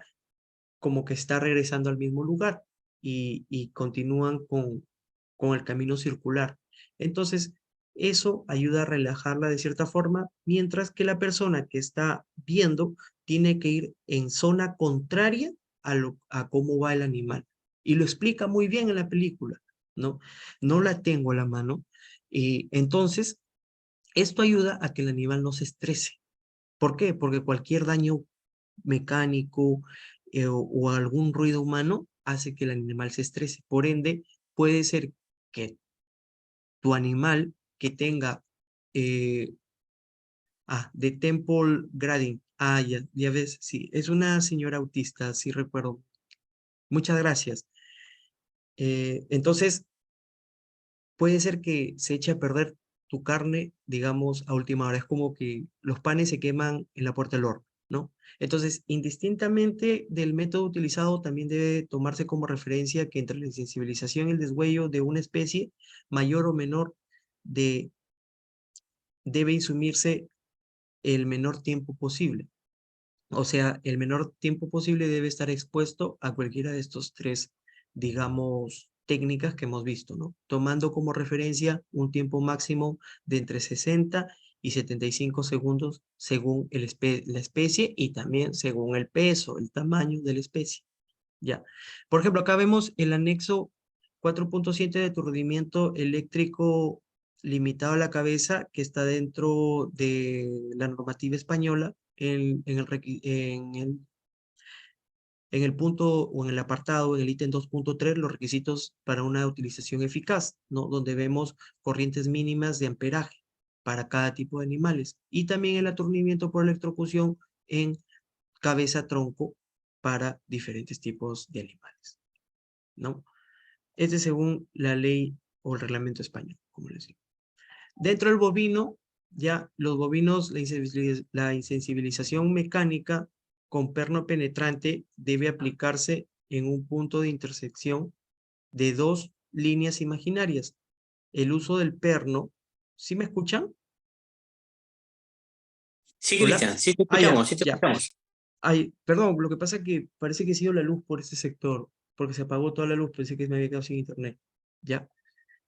como que está regresando al mismo lugar y continúan con el camino circular. Entonces, eso ayuda a relajarla de cierta forma, mientras que la persona que está viendo tiene que ir en zona contraria a cómo va el animal. Y lo explica muy bien en la película, ¿no? No la tengo a la mano. Y entonces, esto ayuda a que el animal no se estrese. ¿Por qué? Porque cualquier daño mecánico o algún ruido humano hace que el animal se estrese. Por ende, puede ser que tu animal que tenga de Temple Grandin. Ya ves, sí, es una señora autista, sí recuerdo. Muchas gracias. Entonces, puede ser que se eche a perder tu carne, digamos, a última hora. Es como que los panes se queman en la puerta del horno, ¿no? Entonces, indistintamente del método utilizado, también debe tomarse como referencia que entre la insensibilización y el deshuello de una especie, mayor o menor, de, debe insumirse el menor tiempo posible. O sea, el menor tiempo posible debe estar expuesto a cualquiera de estos tres, digamos, técnicas que hemos visto, ¿no? Tomando como referencia un tiempo máximo de entre 60 y 75 segundos según la especie y también según el peso, el tamaño de la especie. Ya. Por ejemplo, acá vemos el anexo 4.7 de tu rendimiento eléctrico limitado a la cabeza que está dentro de la normativa española en el punto o en el apartado, en el ítem 2.3, los requisitos para una utilización eficaz, ¿no? Donde vemos corrientes mínimas de amperaje para cada tipo de animales y también el aturdimiento por electrocución en cabeza-tronco para diferentes tipos de animales, ¿no? Este según la ley o el reglamento español, como les digo. Dentro del bovino, ya los bovinos, la insensibilización mecánica con perno penetrante debe aplicarse en un punto de intersección de dos líneas imaginarias. El uso del perno, ¿sí me escuchan? Sí, ¿Hola? Cristian, sí te Ya, escuchamos, sí te ya. escuchamos. Ay, perdón, lo que pasa es que parece que ha sido la luz por este sector, porque se apagó toda la luz, pensé que me había quedado sin internet. Ya.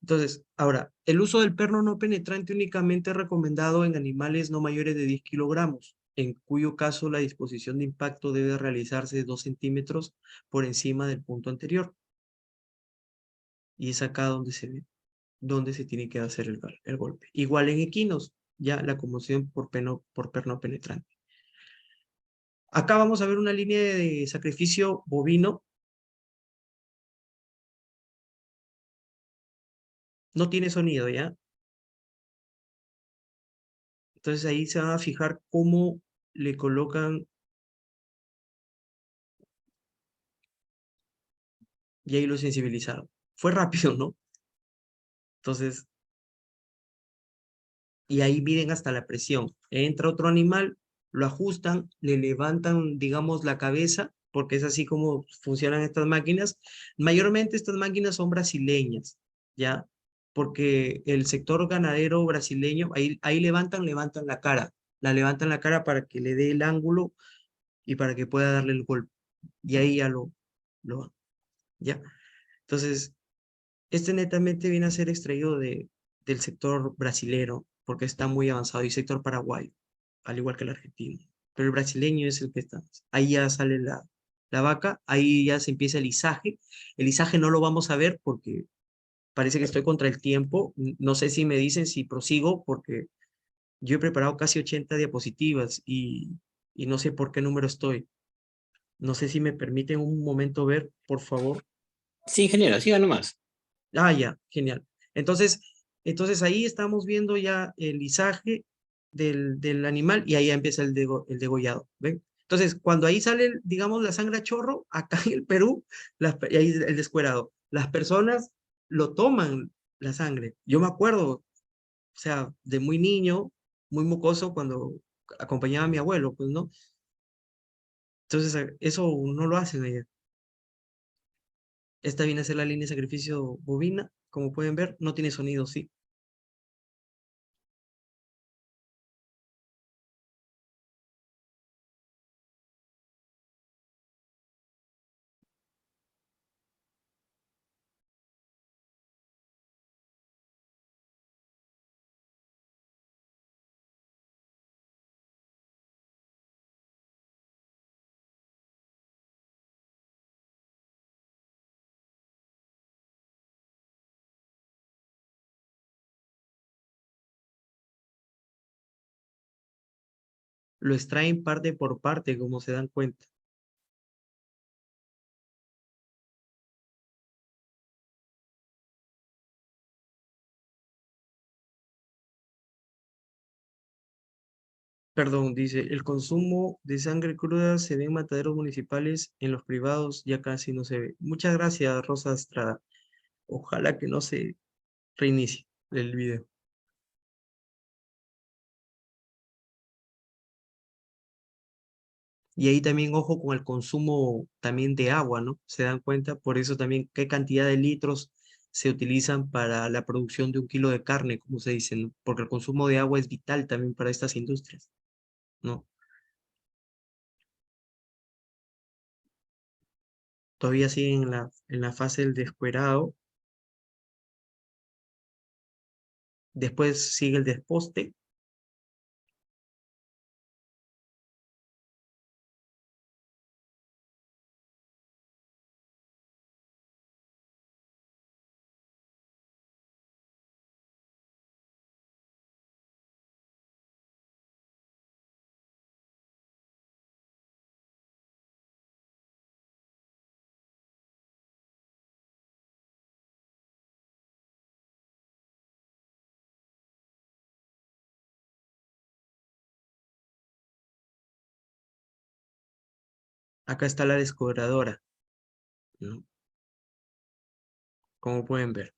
Entonces, ahora, el uso del perno no penetrante únicamente es recomendado en animales no mayores de 10 kilogramos, en cuyo caso la disposición de impacto debe realizarse de 2 centímetros por encima del punto anterior. Y es acá donde se ve, donde se tiene que hacer el golpe. Igual en equinos, ya la conmoción por perno penetrante. Acá vamos a ver una línea de sacrificio bovino. No tiene sonido, ¿ya? Entonces ahí se van a fijar cómo le colocan, y ahí lo sensibilizaron. Fue rápido, ¿no? Entonces, y ahí miden hasta la presión. Entra otro animal, lo ajustan, le levantan, digamos, la cabeza, porque es así como funcionan estas máquinas. Mayormente estas máquinas son brasileñas, ¿ya? Porque el sector ganadero brasileño, ahí levantan la levantan la cara para que le dé el ángulo y para que pueda darle el golpe. Y ahí ya lo ¿ya? Entonces, este netamente viene a ser extraído del sector brasilero, porque está muy avanzado, y sector paraguayo, al igual que el argentino. Pero el brasileño es el que está. Ahí ya sale la vaca, ahí ya se empieza el izaje. El izaje no lo vamos a ver porque parece que estoy contra el tiempo. No sé si me dicen si prosigo, porque yo he preparado casi 80 diapositivas y no sé por qué número estoy. No sé si me permiten un momento ver, por favor. Sí, ingeniero, siga nomás. Ya, genial. Entonces ahí estamos viendo ya el lisaje del animal y ahí ya empieza el degollado, ¿ven? Entonces, cuando ahí sale, digamos, la sangre a chorro, acá en el Perú, y ahí el descuerado, las personas lo toman la sangre. Yo me acuerdo, o sea, de muy niño, muy mocoso, cuando acompañaba a mi abuelo, pues, ¿no? Entonces, eso no lo hacen allá. Esta viene a ser la línea de sacrificio bovina, como pueden ver, no tiene sonido, sí. Lo extraen parte por parte, como se dan cuenta. Perdón, dice, el consumo de sangre cruda se ve en mataderos municipales, en los privados ya casi no se ve. Muchas gracias, Rosa Estrada. Ojalá que no se reinicie el video. Y ahí también ojo con el consumo también de agua, ¿no? Se dan cuenta, por eso también qué cantidad de litros se utilizan para la producción de 1 kilo de carne, como se dice, ¿no? Porque el consumo de agua es vital también para estas industrias, ¿no? Todavía siguen en la fase del descuerado, después sigue el desposte. Acá está la descuadradora, ¿no? Como pueden ver.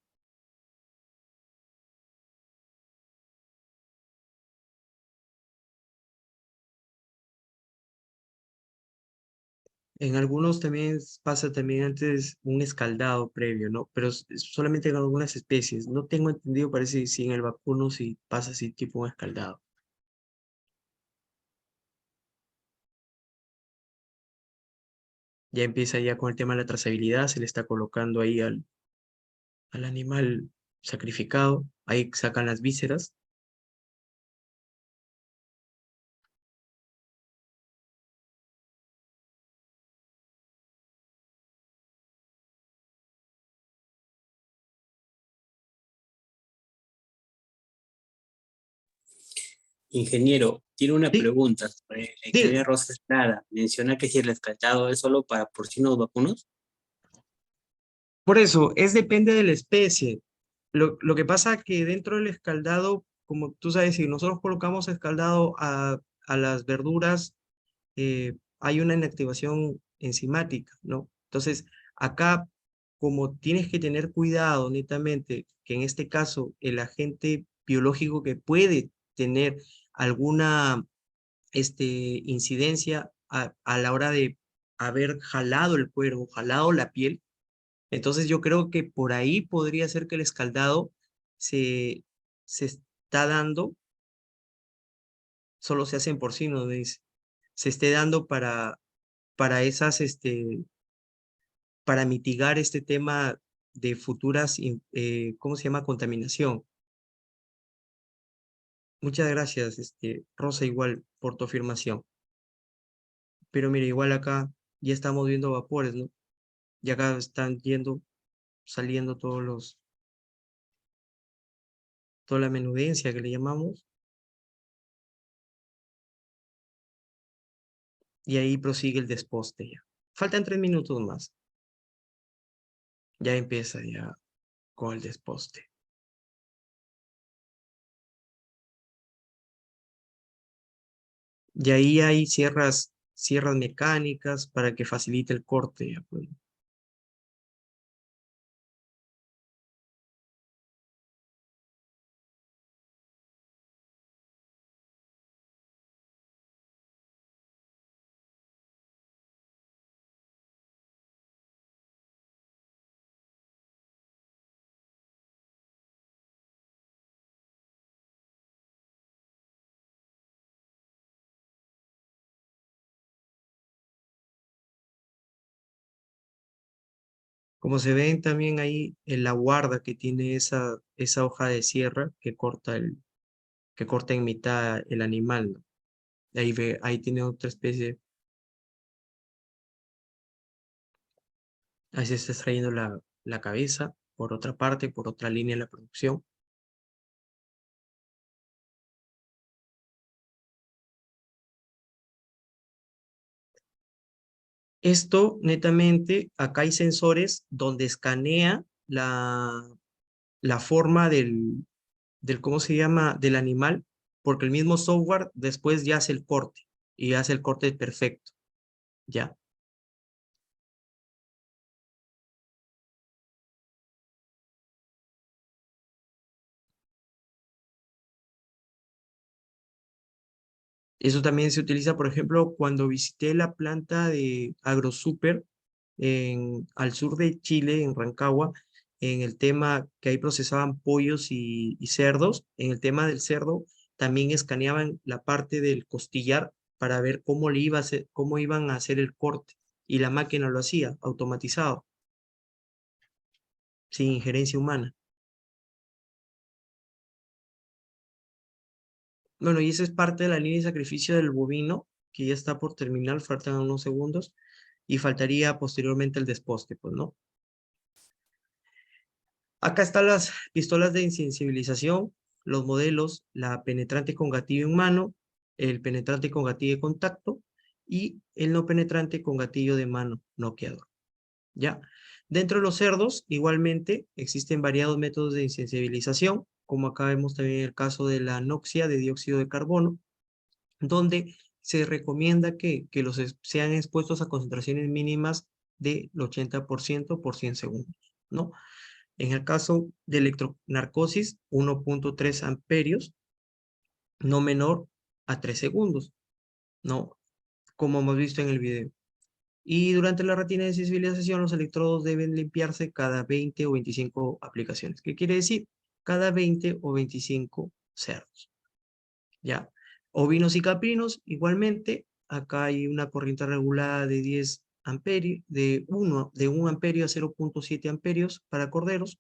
En algunos también pasa también antes un escaldado previo, ¿no? Pero es solamente en algunas especies. No tengo entendido, parece si en el vacuno si pasa así tipo un escaldado. Ya empieza ya con el tema de la trazabilidad, se le está colocando ahí al animal sacrificado, ahí sacan las vísceras. Ingeniero, tiene una Sí, pregunta sobre la sí, ingeniera Rosa Estrada. Menciona que si el escaldado es solo para porcinos vacunos. por eso, es depende de la especie. Lo que pasa que dentro del escaldado, como tú sabes, si nosotros colocamos escaldado a las verduras, hay una inactivación enzimática, ¿no? Entonces, acá, como tienes que tener cuidado netamente, que en este caso el agente biológico que puede tener alguna incidencia a la hora de haber jalado el cuero, jalado la piel, entonces yo creo que por ahí podría ser que el escaldado se, se está dando, solo se hace en porcino, dice, se esté dando para esas, para mitigar este tema de futuras, ¿cómo se llama? Contaminación. Muchas gracias, Rosa, igual por tu afirmación. Pero mira, igual acá ya estamos viendo vapores, ¿no? Y acá están saliendo toda la menudencia que le llamamos, y ahí prosigue el desposte ya. Faltan 3 minutos más. Ya empieza ya con el desposte. Y ahí hay sierras mecánicas para que facilite el corte, ya, pues. Como se ven también ahí en la guarda que tiene esa hoja de sierra que corta en mitad el animal, ¿no? Ahí tiene otra especie, ahí se está extrayendo la cabeza, por otra parte, por otra línea de la producción. Esto, netamente, acá hay sensores donde escanea la forma ¿cómo se llama?, del animal, porque el mismo software después ya hace el corte, y hace el corte perfecto, ¿ya? Eso también se utiliza, por ejemplo, cuando visité la planta de AgroSuper al sur de Chile, en Rancagua, en el tema que ahí procesaban pollos y cerdos. En el tema del cerdo, también escaneaban la parte del costillar para ver cómo le iba a hacer, cómo iban a hacer el corte. Y la máquina lo hacía, automatizado, sin injerencia humana. Bueno, y esa es parte de la línea de sacrificio del bovino, que ya está por terminar, faltan unos segundos, y faltaría posteriormente el desposte, pues, ¿no? Acá están las pistolas de insensibilización, los modelos, la penetrante con gatillo en mano, el penetrante con gatillo de contacto y el no penetrante con gatillo de mano noqueador. ¿Ya? Dentro de los cerdos, igualmente, existen variados métodos de insensibilización, como acá vemos también el caso de la anoxia de dióxido de carbono, donde se recomienda que sean expuestos a concentraciones mínimas del 80% por 100 segundos, ¿no? En el caso de electronarcosis, 1.3 amperios, no menor a 3 segundos, ¿no? Como hemos visto en el video. Y durante la rutina de sensibilización, los electrodos deben limpiarse cada 20 o 25 aplicaciones. ¿Qué quiere decir? Cada 20 o 25 cerdos. ¿Ya? Ovinos y caprinos, igualmente, acá hay una corriente regulada de 10 amperios, de 1 amperio a 0.7 amperios para corderos,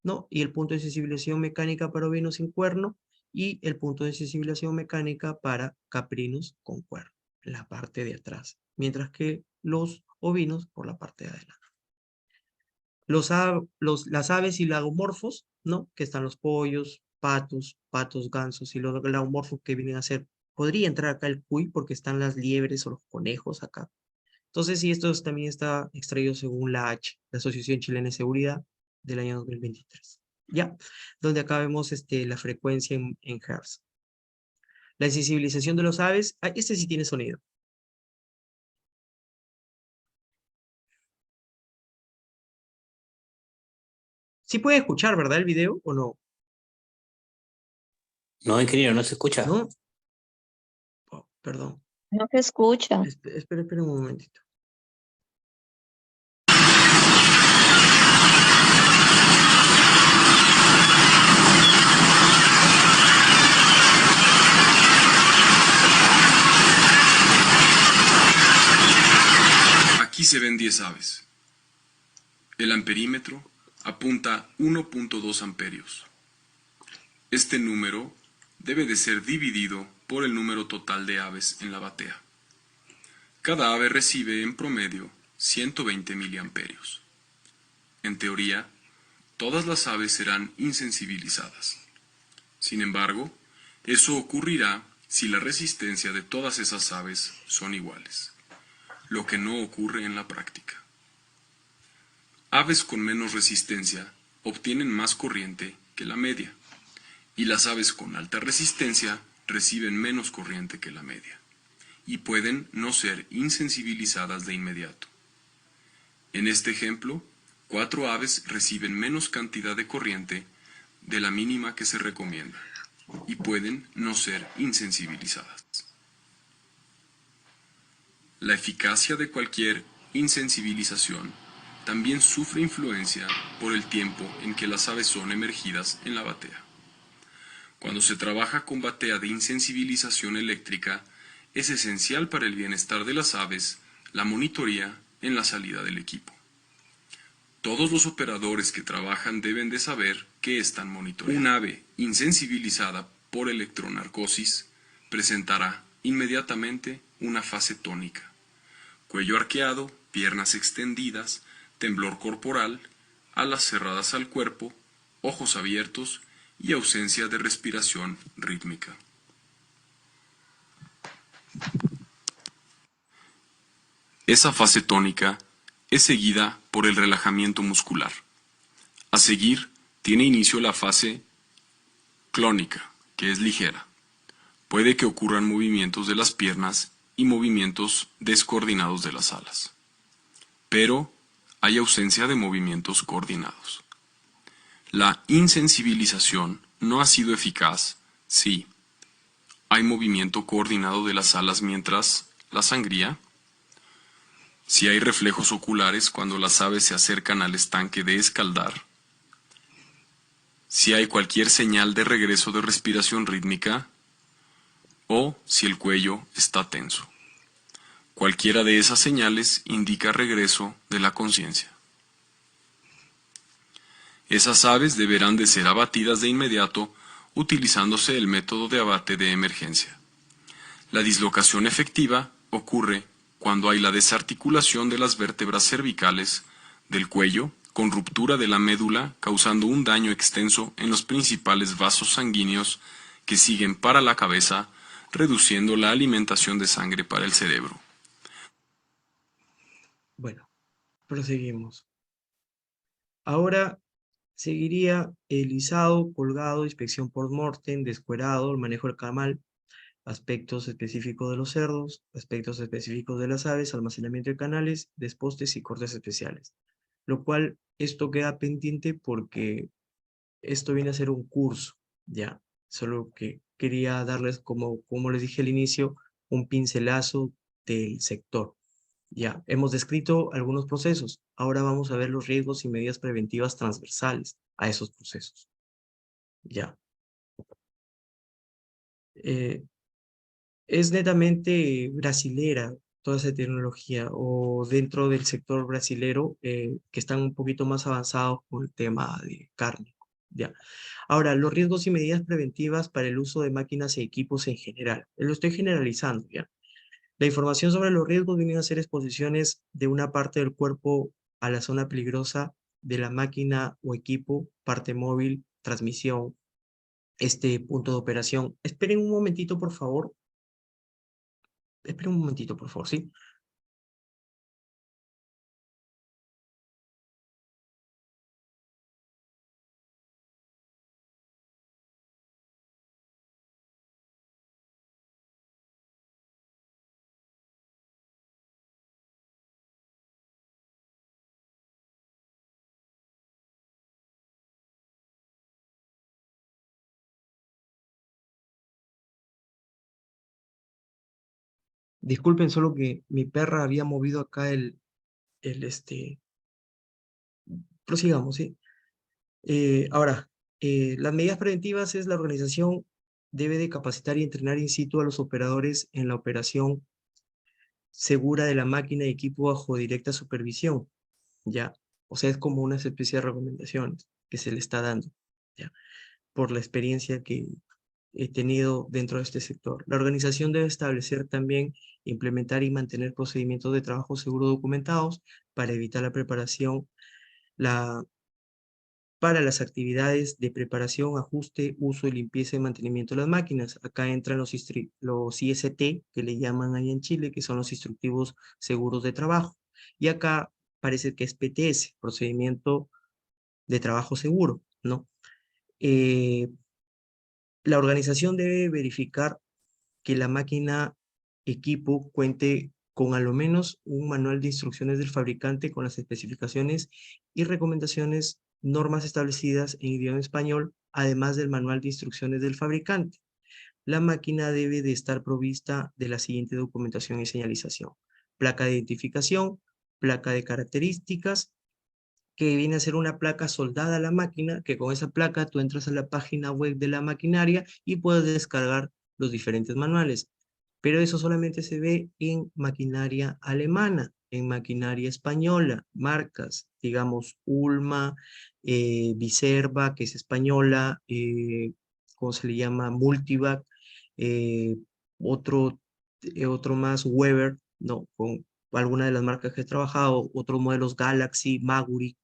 ¿no? Y el punto de sensibilización mecánica para ovinos sin cuerno y el punto de sensibilización mecánica para caprinos con cuerno, en la parte de atrás, mientras que los ovinos por la parte de adelante. Las aves y lagomorfos, ¿no? Que están los pollos, patos, gansos y los lagomorfos que vienen a ser, podría entrar acá el cuy porque están las liebres o los conejos acá. Entonces, sí, esto también está extraído según la H, la Asociación Chilena de Seguridad del año 2023. ¿Ya? Donde acá vemos la frecuencia en Hertz. La sensibilización de los aves, este sí tiene sonido. Sí puede escuchar, ¿verdad? El video o no. No, ingeniero, no se escucha. ¿No? Oh, perdón. No se escucha. Espera un momentito. Aquí se ven 10 aves. El amperímetro apunta 1.2 amperios. Este número debe de ser dividido por el número total de aves en la batea. Cada ave recibe en promedio 120 miliamperios. En teoría, todas las aves serán insensibilizadas. Sin embargo, eso ocurrirá si la resistencia de todas esas aves son iguales, lo que no ocurre en la práctica. Aves con menos resistencia obtienen más corriente que la media, y las aves con alta resistencia reciben menos corriente que la media, y pueden no ser insensibilizadas de inmediato. En este ejemplo, 4 aves reciben menos cantidad de corriente de la mínima que se recomienda, y pueden no ser insensibilizadas. La eficacia de cualquier insensibilización también sufre influencia por el tiempo en que las aves son emergidas en la batea. Cuando se trabaja con batea de insensibilización eléctrica, es esencial para el bienestar de las aves la monitoría en la salida del equipo. Todos los operadores que trabajan deben de saber qué están monitoreando. Un ave insensibilizada por electronarcosis presentará inmediatamente una fase tónica: cuello arqueado, piernas extendidas, temblor corporal, alas cerradas al cuerpo, ojos abiertos y ausencia de respiración rítmica. Esa fase tónica es seguida por el relajamiento muscular. A seguir, tiene inicio la fase clónica, que es ligera. Puede que ocurran movimientos de las piernas y movimientos descoordinados de las alas. Pero hay ausencia de movimientos coordinados. La insensibilización no ha sido eficaz si hay movimiento coordinado de las alas mientras la sangría, si hay reflejos oculares cuando las aves se acercan al estanque de escaldar, si hay cualquier señal de regreso de respiración rítmica o si el cuello está tenso. Cualquiera de esas señales indica regreso de la conciencia. Esas aves deberán de ser abatidas de inmediato utilizándose el método de abate de emergencia. La dislocación efectiva ocurre cuando hay la desarticulación de las vértebras cervicales del cuello con ruptura de la médula causando un daño extenso en los principales vasos sanguíneos que siguen para la cabeza, reduciendo la alimentación de sangre para el cerebro. Bueno, proseguimos. Ahora seguiría el izado, colgado, inspección por mortem, descuerado, el manejo del camal, aspectos específicos de los cerdos, aspectos específicos de las aves, almacenamiento de canales, despostes y cortes especiales. Lo cual esto queda pendiente porque esto viene a ser un curso, ya. Solo que quería darles, como les dije al inicio, un pincelazo del sector. Ya, hemos descrito algunos procesos. Ahora vamos a ver los riesgos y medidas preventivas transversales a esos procesos. Ya. Es netamente brasilera toda esa tecnología, o dentro del sector brasilero, que están un poquito más avanzados con el tema de carne. Ya. Ahora, los riesgos y medidas preventivas para el uso de máquinas y equipos en general. Lo estoy generalizando, ¿ya? La información sobre los riesgos viene a ser exposiciones de una parte del cuerpo a la zona peligrosa de la máquina o equipo, parte móvil, transmisión, punto de operación. Esperen un momentito, por favor. Esperen un momentito, por favor, ¿sí? Disculpen, solo que mi perra había movido acá el. Prosigamos, ¿sí? Ahora, las medidas preventivas es la organización debe de capacitar y entrenar in situ a los operadores en la operación segura de la máquina y equipo bajo directa supervisión, ¿ya? O sea, es como una especie de recomendaciones que se le está dando, ¿ya? Por la experiencia que he tenido dentro de este sector. La organización debe establecer también, implementar y mantener procedimientos de trabajo seguro documentados para evitar la preparación, para las actividades de preparación, ajuste, uso y limpieza y mantenimiento de las máquinas. Acá entran los IST, que le llaman ahí en Chile, que son los instructivos seguros de trabajo. Y acá parece que es PTS, procedimiento de trabajo seguro, ¿no? La organización debe verificar que la máquina equipo cuente con a lo menos un manual de instrucciones del fabricante con las especificaciones y recomendaciones, normas establecidas en idioma español, además del manual de instrucciones del fabricante. La máquina debe de estar provista de la siguiente documentación y señalización: placa de identificación, placa de características, que viene a ser una placa soldada a la máquina, que con esa placa tú entras a la página web de la maquinaria y puedes descargar los diferentes manuales. Pero eso solamente se ve en maquinaria alemana, en maquinaria española, marcas, digamos, Ulma, Viserva, que es española, ¿cómo se le llama? Multivac, eh, otro, otro más, Weber, no, con alguna de las marcas que he trabajado, otros modelos Galaxy, Maguri,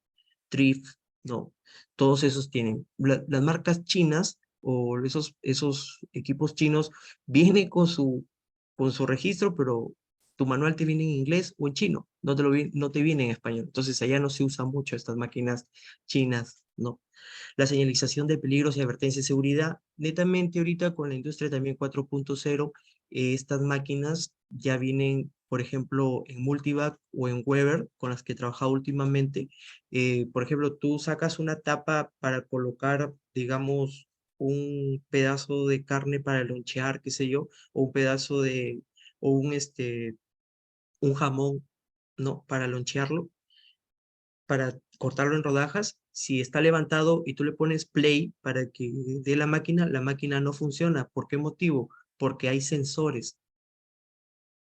Trif, no, todos esos tienen. Las marcas chinas o esos equipos chinos vienen con su registro, pero tu manual te viene en inglés o en chino, no te viene en español. Entonces allá no se usan mucho estas máquinas chinas ¿no? La señalización de peligros y advertencias de seguridad, netamente ahorita con la industria también 4.0, estas máquinas ya vienen, por ejemplo, en Multivac o en Weber, con las que he trabajado últimamente. Por ejemplo, tú sacas una tapa para colocar, digamos, un pedazo de carne para lonchear, qué sé yo, o un pedazo de, o un jamón, ¿no? Para lonchearlo, para cortarlo en rodajas. Si está levantado y tú le pones play para que dé la máquina no funciona. ¿Por qué motivo? Porque hay sensores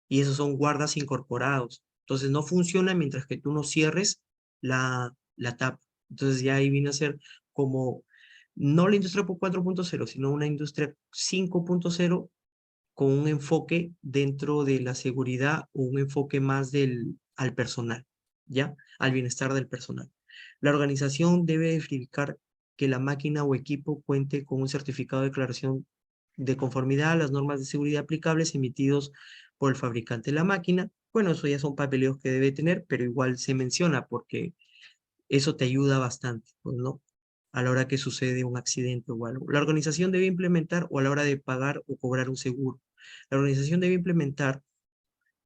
y esos son guardas incorporados. Entonces no funciona mientras que tú no cierres la tapa. Entonces ya ahí viene a ser como, no la industria 4.0, sino una industria 5.0 con un enfoque dentro de la seguridad o un enfoque más al personal, ¿ya? Al bienestar del personal. La organización debe verificar que la máquina o equipo cuente con un certificado de declaración de conformidad a las normas de seguridad aplicables emitidos por el fabricante de la máquina. Bueno, eso ya son papeleos que debe tener, pero igual se menciona porque eso te ayuda bastante, pues, ¿no? A la hora que sucede un accidente o algo. La organización debe implementar o a la hora de pagar o cobrar un seguro. La organización debe implementar,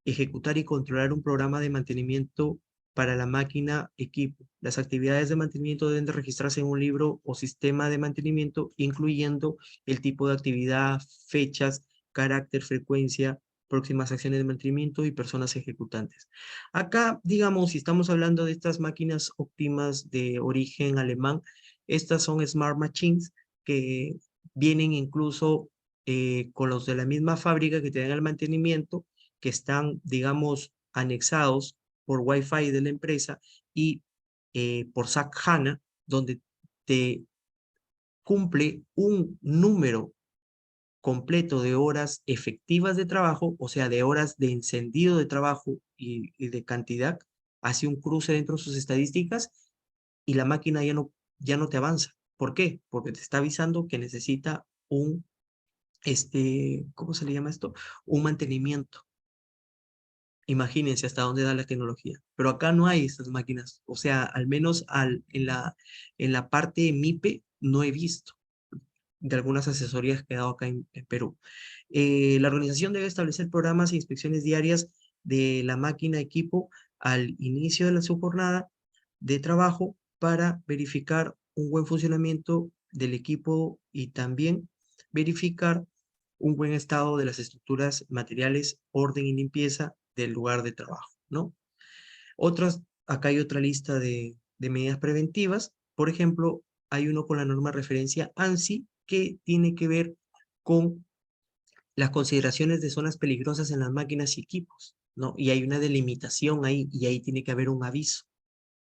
ejecutar y controlar un programa de mantenimiento para la máquina equipo. Las actividades de mantenimiento deben de registrarse en un libro o sistema de mantenimiento, incluyendo el tipo de actividad, fechas, carácter, frecuencia, próximas acciones de mantenimiento y personas ejecutantes. Acá, digamos, si estamos hablando de estas máquinas óptimas de origen alemán, estas son Smart Machines que vienen incluso con los de la misma fábrica que te dan el mantenimiento, que están, digamos, anexados por Wi-Fi de la empresa y por SAP HANA, donde te cumple un número completo de horas efectivas de trabajo, o sea, de horas de encendido de trabajo y de cantidad, hace un cruce dentro de sus estadísticas y la máquina ya no te avanza. ¿Por qué? Porque te está avisando que necesita ¿cómo se le llama esto? Un mantenimiento. Imagínense hasta dónde da la tecnología. Pero acá no hay estas máquinas. O sea, al menos en la parte MIPE no he visto de algunas asesorías que he dado acá en Perú. La organización debe establecer programas e inspecciones diarias de la máquina equipo al inicio de su jornada de trabajo para verificar un buen funcionamiento del equipo y también verificar un buen estado de las estructuras materiales, orden y limpieza del lugar de trabajo, ¿no? Acá hay otra lista de medidas preventivas. Por ejemplo, hay uno con la norma de referencia ANSI que tiene que ver con las consideraciones de zonas peligrosas en las máquinas y equipos, ¿no? Y hay una delimitación ahí y ahí tiene que haber un aviso,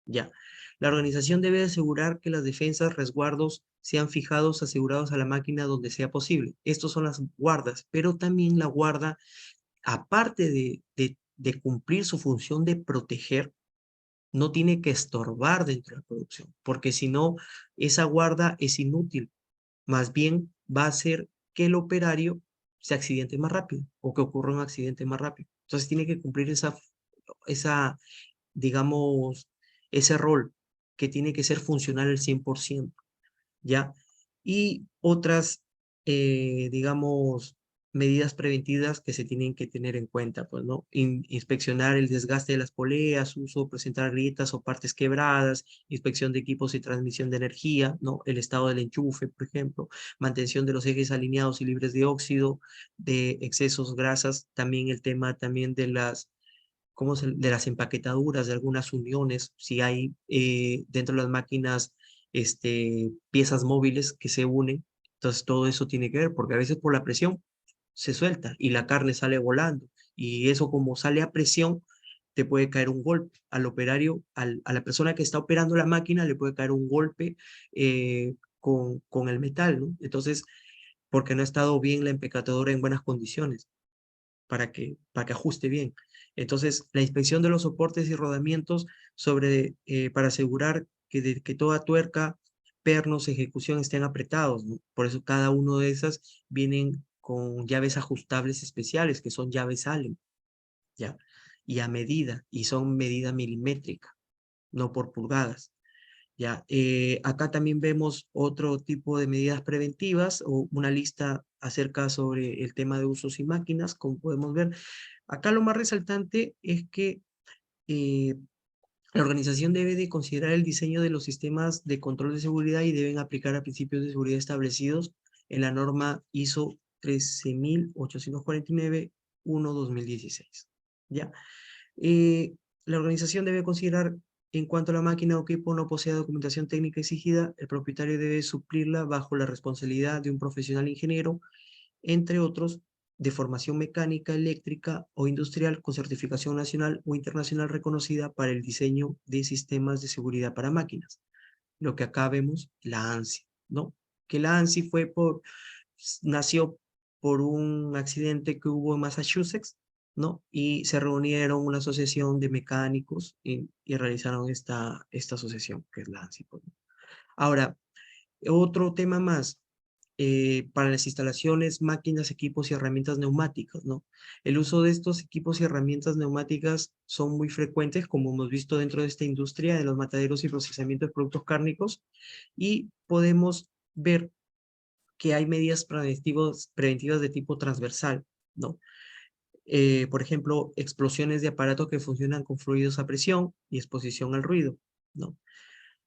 ¿ya? La organización debe asegurar que las defensas, resguardos sean fijados, asegurados a la máquina donde sea posible. Estos son las guardas, pero también la guarda, aparte de cumplir su función de proteger, no tiene que estorbar dentro de la producción, porque si no, esa guarda es inútil. Más bien va a hacer que el operario se accidente más rápido o que ocurra un accidente más rápido. Entonces tiene que cumplir esa digamos, ese rol que tiene que ser funcional al 100%, ¿ya? Y otras, digamos, medidas preventivas que se tienen que tener en cuenta, pues, ¿no? Inspeccionar el desgaste de las poleas, uso, presentar grietas o partes quebradas, inspección de equipos y transmisión de energía, ¿no? El estado del enchufe, por ejemplo, mantención de los ejes alineados y libres de óxido, de excesos, grasas, también el tema también de de las empaquetaduras, de algunas uniones, si hay dentro de las máquinas piezas móviles que se unen, entonces todo eso tiene que ver, porque a veces por la presión se suelta y la carne sale volando, y eso como sale a presión, te puede caer un golpe al operario, a la persona que está operando la máquina le puede caer un golpe con el metal, ¿no? Entonces, porque no ha estado bien la empacatadura en buenas condiciones para que ajuste bien. Entonces, la inspección de los soportes y rodamientos para asegurar que toda tuerca, pernos, ejecución estén apretados, ¿no? Por eso cada uno de esas vienen con llaves ajustables especiales, que son llaves Allen, ¿ya? Y a medida, y son medida milimétrica, no por pulgadas. Ya, acá también vemos otro tipo de medidas preventivas o una lista acerca sobre el tema de usos y máquinas, como podemos ver. Acá lo más resaltante es que eh, la organización debe de considerar el diseño de los sistemas de control de seguridad y deben aplicar a principios de seguridad establecidos en la norma ISO 13849-1-2016. ¿Ya? La organización debe considerar, en cuanto a la máquina o equipo no posea documentación técnica exigida, el propietario debe suplirla bajo la responsabilidad de un profesional ingeniero, entre otros, de formación mecánica, eléctrica o industrial con certificación nacional o internacional reconocida para el diseño de sistemas de seguridad para máquinas. Lo que acá vemos, la ANSI, ¿no? Que la ANSI nació por un accidente que hubo en Massachusetts, ¿no? Y se reunieron una asociación de mecánicos y realizaron esta asociación, que es la ANSI, pues, ¿no? Ahora, otro tema más, para las instalaciones, máquinas, equipos y herramientas neumáticas, ¿no? El uso de estos equipos y herramientas neumáticas son muy frecuentes, como hemos visto dentro de esta industria de los mataderos y procesamiento de productos cárnicos, y podemos ver que hay medidas preventivas de tipo transversal, ¿no? Por ejemplo, explosiones de aparatos que funcionan con fluidos a presión y exposición al ruido, ¿no?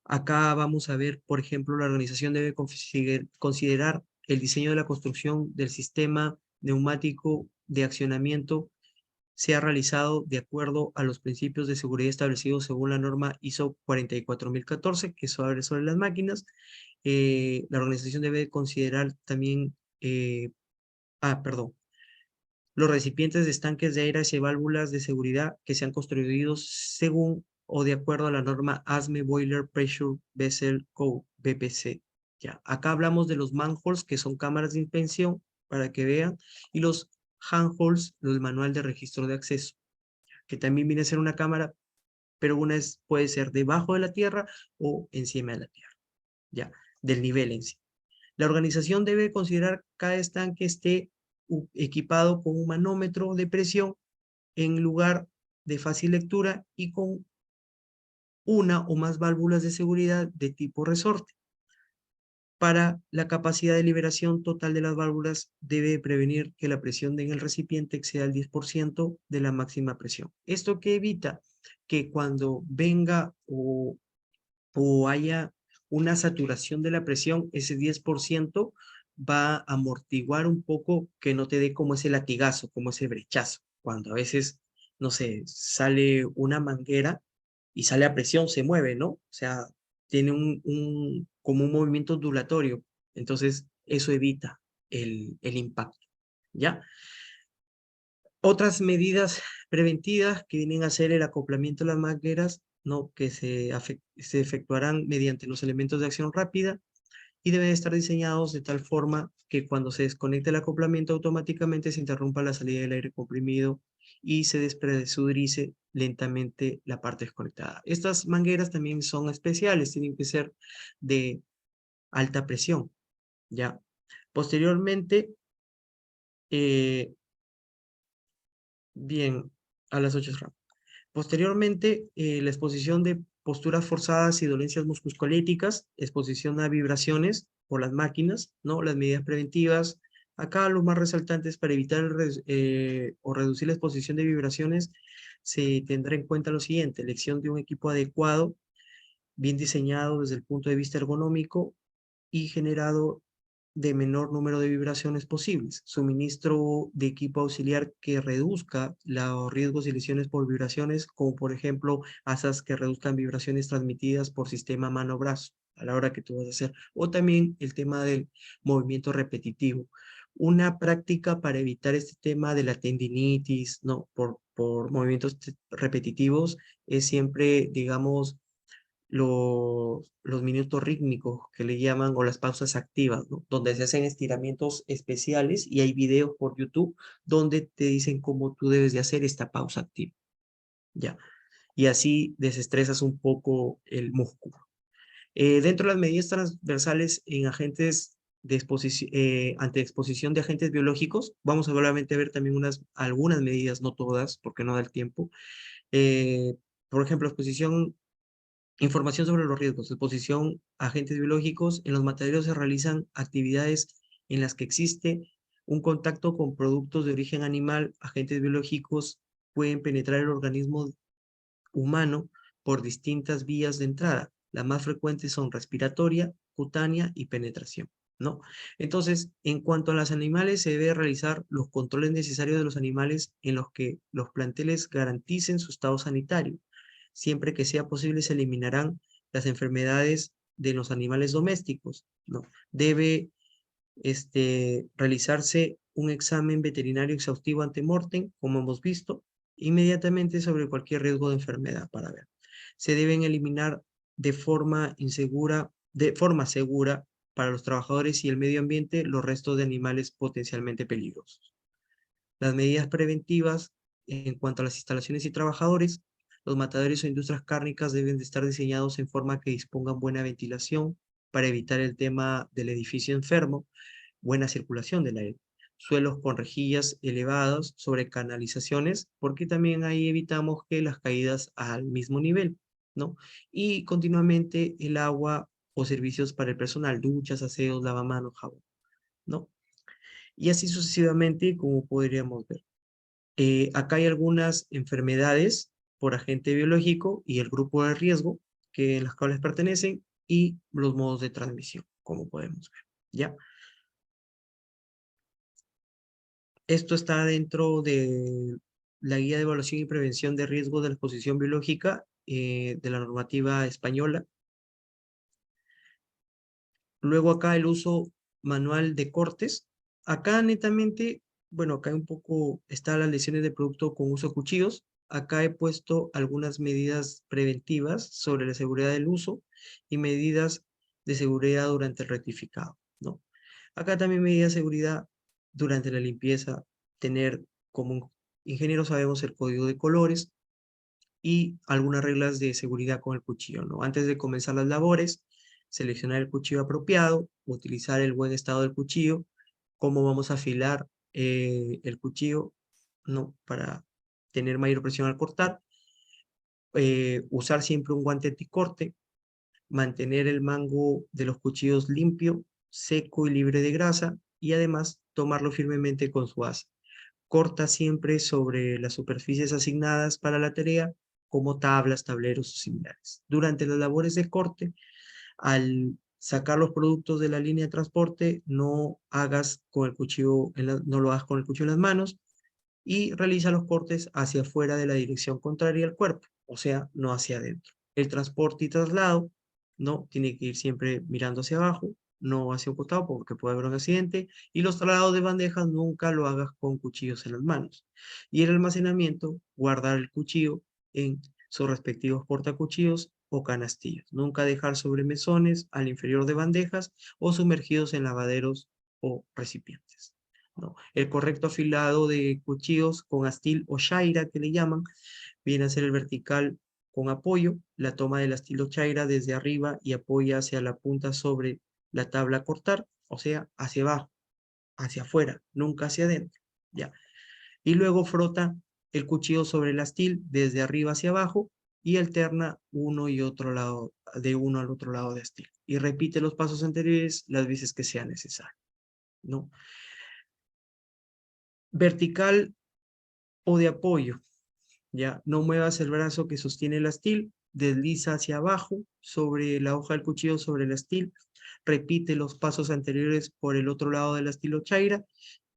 Acá vamos a ver, por ejemplo, la organización debe considerar el diseño de la construcción del sistema neumático de accionamiento sea realizado de acuerdo a los principios de seguridad establecidos según la norma ISO 44014, que es sobre las máquinas. La organización debe considerar también, perdón, los recipientes de estanques de aire y válvulas de seguridad que sean construidos según o de acuerdo a la norma ASME Boiler Pressure Vessel Code, BPC. Ya, acá hablamos de los manholes, que son cámaras de inspección, para que vean, y los handholds, el manual de registro de acceso, que también viene a ser una cámara, pero puede ser debajo de la tierra o encima de la tierra, ya, del nivel en sí. La organización debe considerar que cada estanque esté equipado con un manómetro de presión en lugar de fácil lectura y con una o más válvulas de seguridad de tipo resorte. Para la capacidad de liberación total de las válvulas debe prevenir que la presión en el recipiente exceda el 10% de la máxima presión. Esto que evita que cuando venga o haya una saturación de la presión, ese 10% va a amortiguar un poco que no te dé como ese latigazo, como ese brechazo. Cuando a veces, no sé, sale una manguera y sale a presión, se mueve, ¿no? O sea, tiene como un movimiento ondulatorio. Entonces, eso evita el impacto, ¿ya? Otras medidas preventivas que vienen a ser el acoplamiento de las mangueras, ¿no? Que se efectuarán mediante los elementos de acción rápida y deben estar diseñados de tal forma que cuando se desconecte el acoplamiento automáticamente se interrumpa la salida del aire comprimido y se despresurice lentamente la parte desconectada. Estas mangueras también son especiales, tienen que ser de alta presión, ¿ya? Posteriormente, bien, a las 8 RAM. Posteriormente, la exposición de posturas forzadas y dolencias musculoesqueléticas, exposición a vibraciones por las máquinas, ¿no? Las medidas preventivas. Acá lo más resaltante es para evitar o reducir la exposición de vibraciones, se tendrá en cuenta lo siguiente: elección de un equipo adecuado, bien diseñado desde el punto de vista ergonómico y generado de menor número de vibraciones posibles, suministro de equipo auxiliar que reduzca los riesgos y lesiones por vibraciones, como por ejemplo asas que reduzcan vibraciones transmitidas por sistema mano-brazo a la hora que tú vas a hacer, o también el tema del movimiento repetitivo. Una práctica para evitar este tema de la tendinitis, ¿no? Por movimientos repetitivos es siempre, digamos, los minutos rítmicos que le llaman o las pausas activas, ¿no? Donde se hacen estiramientos especiales y hay videos por YouTube donde te dicen cómo tú debes de hacer esta pausa activa, ¿ya? Y así desestresas un poco el músculo. Dentro de las medidas transversales en agentes de ante exposición de agentes biológicos, vamos a solamente ver también algunas medidas, no todas, porque no da el tiempo. Por ejemplo, exposición Información sobre los riesgos. Exposición a agentes biológicos. En los mataderos se realizan actividades en las que existe un contacto con productos de origen animal. Agentes biológicos pueden penetrar el organismo humano por distintas vías de entrada. Las más frecuentes son respiratoria, cutánea y penetración, ¿no? Entonces, en cuanto a los animales, se debe realizar los controles necesarios de los animales en los que los planteles garanticen su estado sanitario. Siempre que sea posible, se eliminarán las enfermedades de los animales domésticos, ¿no? Debe realizarse un examen veterinario exhaustivo ante mortem, como hemos visto, inmediatamente sobre cualquier riesgo de enfermedad para ver. Se deben eliminar de forma segura para los trabajadores y el medio ambiente los restos de animales potencialmente peligrosos. Las medidas preventivas en cuanto a las instalaciones y trabajadores, los mataderos o industrias cárnicas deben de estar diseñados en forma que dispongan buena ventilación para evitar el tema del edificio enfermo, buena circulación del aire, suelos con rejillas elevadas sobre canalizaciones, porque también ahí evitamos que las caídas al mismo nivel, ¿no? Y continuamente el agua o servicios para el personal, duchas, aseos, lavamanos, jabón, ¿no? Y así sucesivamente, como podríamos ver. Acá hay algunas enfermedades por agente biológico y el grupo de riesgo que las cuales pertenecen y los modos de transmisión, como podemos ver, ¿ya? Esto está dentro de la Guía de Evaluación y Prevención de Riesgo de la Exposición Biológica de la normativa española. Luego acá el uso manual de cortes. Acá netamente, bueno, acá un poco están las lesiones de producto con uso de cuchillos. Acá he puesto algunas medidas preventivas sobre la seguridad del uso y medidas de seguridad durante el rectificado, ¿no? Acá también medidas de seguridad durante la limpieza, tener como ingeniero sabemos el código de colores y algunas reglas de seguridad con el cuchillo, ¿no? Antes de comenzar las labores, seleccionar el cuchillo apropiado, utilizar el buen estado del cuchillo, cómo vamos a afilar el cuchillo, ¿no? Para tener mayor presión al cortar, usar siempre un guante anticorte, mantener el mango de los cuchillos limpio, seco y libre de grasa, y además tomarlo firmemente con su asa. Corta siempre sobre las superficies asignadas para la tarea, como tablas, tableros o similares. Durante las labores de corte, al sacar los productos de la línea de transporte, no hagas con el cuchillo, no lo hagas con el cuchillo en las manos, y realiza los cortes hacia afuera de la dirección contraria al cuerpo, o sea, no hacia adentro. El transporte y traslado, no, tiene que ir siempre mirando hacia abajo, no hacia un costado porque puede haber un accidente, y los traslados de bandejas nunca lo hagas con cuchillos en las manos. Y el almacenamiento, guardar el cuchillo en sus respectivos portacuchillos o canastillos. Nunca dejar sobre mesones al inferior de bandejas o sumergidos en lavaderos o recipientes, ¿no? El correcto afilado de cuchillos con astil o chaira, que le llaman, viene a ser el vertical con apoyo, la toma del astil o chaira desde arriba y apoya hacia la punta sobre la tabla a cortar, o sea, hacia abajo, hacia afuera, nunca hacia adentro, ¿ya? Y luego frota el cuchillo sobre el astil desde arriba hacia abajo y alterna uno y otro lado, de uno al otro lado de astil. Y repite los pasos anteriores las veces que sea necesario, ¿no? Vertical o de apoyo, ¿ya? No muevas el brazo que sostiene el astil, desliza hacia abajo sobre la hoja del cuchillo sobre el astil, repite los pasos anteriores por el otro lado del astil o chaira,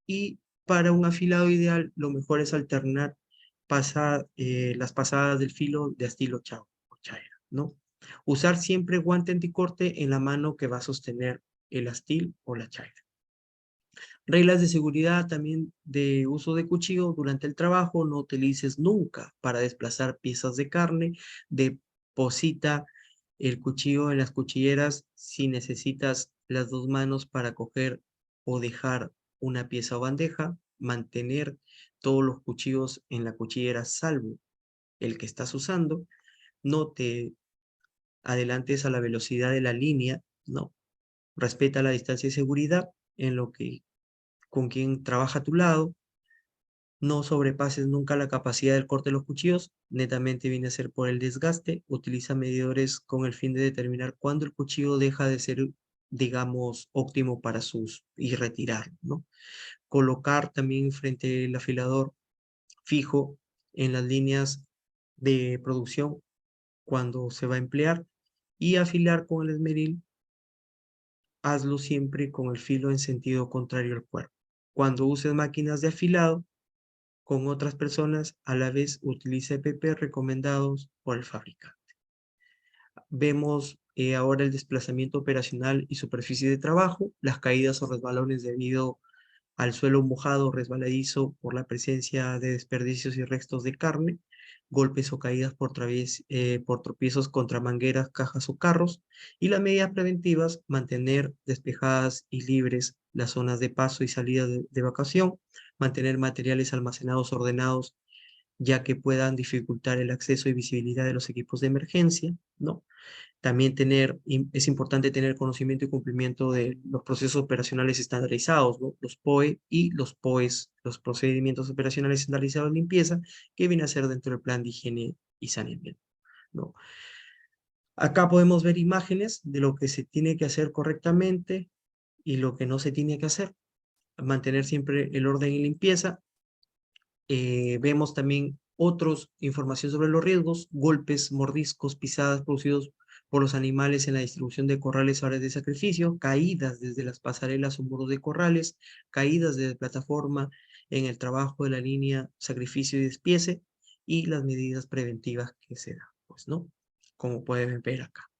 y para un afilado ideal lo mejor es alternar las pasadas del filo de astil o chaira, ¿no? Usar siempre guante anticorte en la mano que va a sostener el astil o la chaira. Reglas de seguridad también de uso de cuchillo durante el trabajo. No utilices nunca para desplazar piezas de carne. Deposita el cuchillo en las cuchilleras si necesitas las dos manos para coger o dejar una pieza o bandeja. Mantener todos los cuchillos en la cuchillera salvo el que estás usando. No te adelantes a la velocidad de la línea, no. Respeta la distancia de seguridad en lo que con quien trabaja a tu lado, No sobrepases nunca la capacidad del corte de los cuchillos, netamente viene a ser por el desgaste. Utiliza medidores con el fin de determinar cuándo el cuchillo deja de ser, digamos, óptimo para su uso y retirarlo, ¿no? Colocar también frente al afilador fijo en las líneas de producción cuando se va a emplear y afilar con el esmeril, hazlo siempre con el filo en sentido contrario al cuerpo. Cuando uses máquinas de afilado con otras personas, a la vez utiliza EPP recomendados por el fabricante. Vemos ahora el desplazamiento operacional y superficie de trabajo, las caídas o resbalones debido al suelo mojado o resbaladizo por la presencia de desperdicios y restos de carne, golpes o caídas por tropiezos contra mangueras, cajas o carros, y las medidas preventivas, mantener despejadas y libres las zonas de paso y salida de evacuación, mantener materiales almacenados ordenados, ya que puedan dificultar el acceso y visibilidad de los equipos de emergencia, ¿no? También es importante tener conocimiento y cumplimiento de los procesos operacionales estandarizados, ¿no? Los POE y los POES, los procedimientos operacionales estandarizados de limpieza, que viene a ser dentro del plan de higiene y saneamiento, ¿no? Acá podemos ver imágenes de lo que se tiene que hacer correctamente y lo que no se tiene que hacer. Mantener siempre el orden y limpieza. Vemos también información sobre los riesgos, golpes, mordiscos, pisadas producidos por los animales en la distribución de corrales o áreas de sacrificio, caídas desde las pasarelas o muros de corrales, caídas desde plataforma en el trabajo de la línea sacrificio y despiece, y las medidas preventivas que se dan, pues, ¿no? Como pueden ver acá.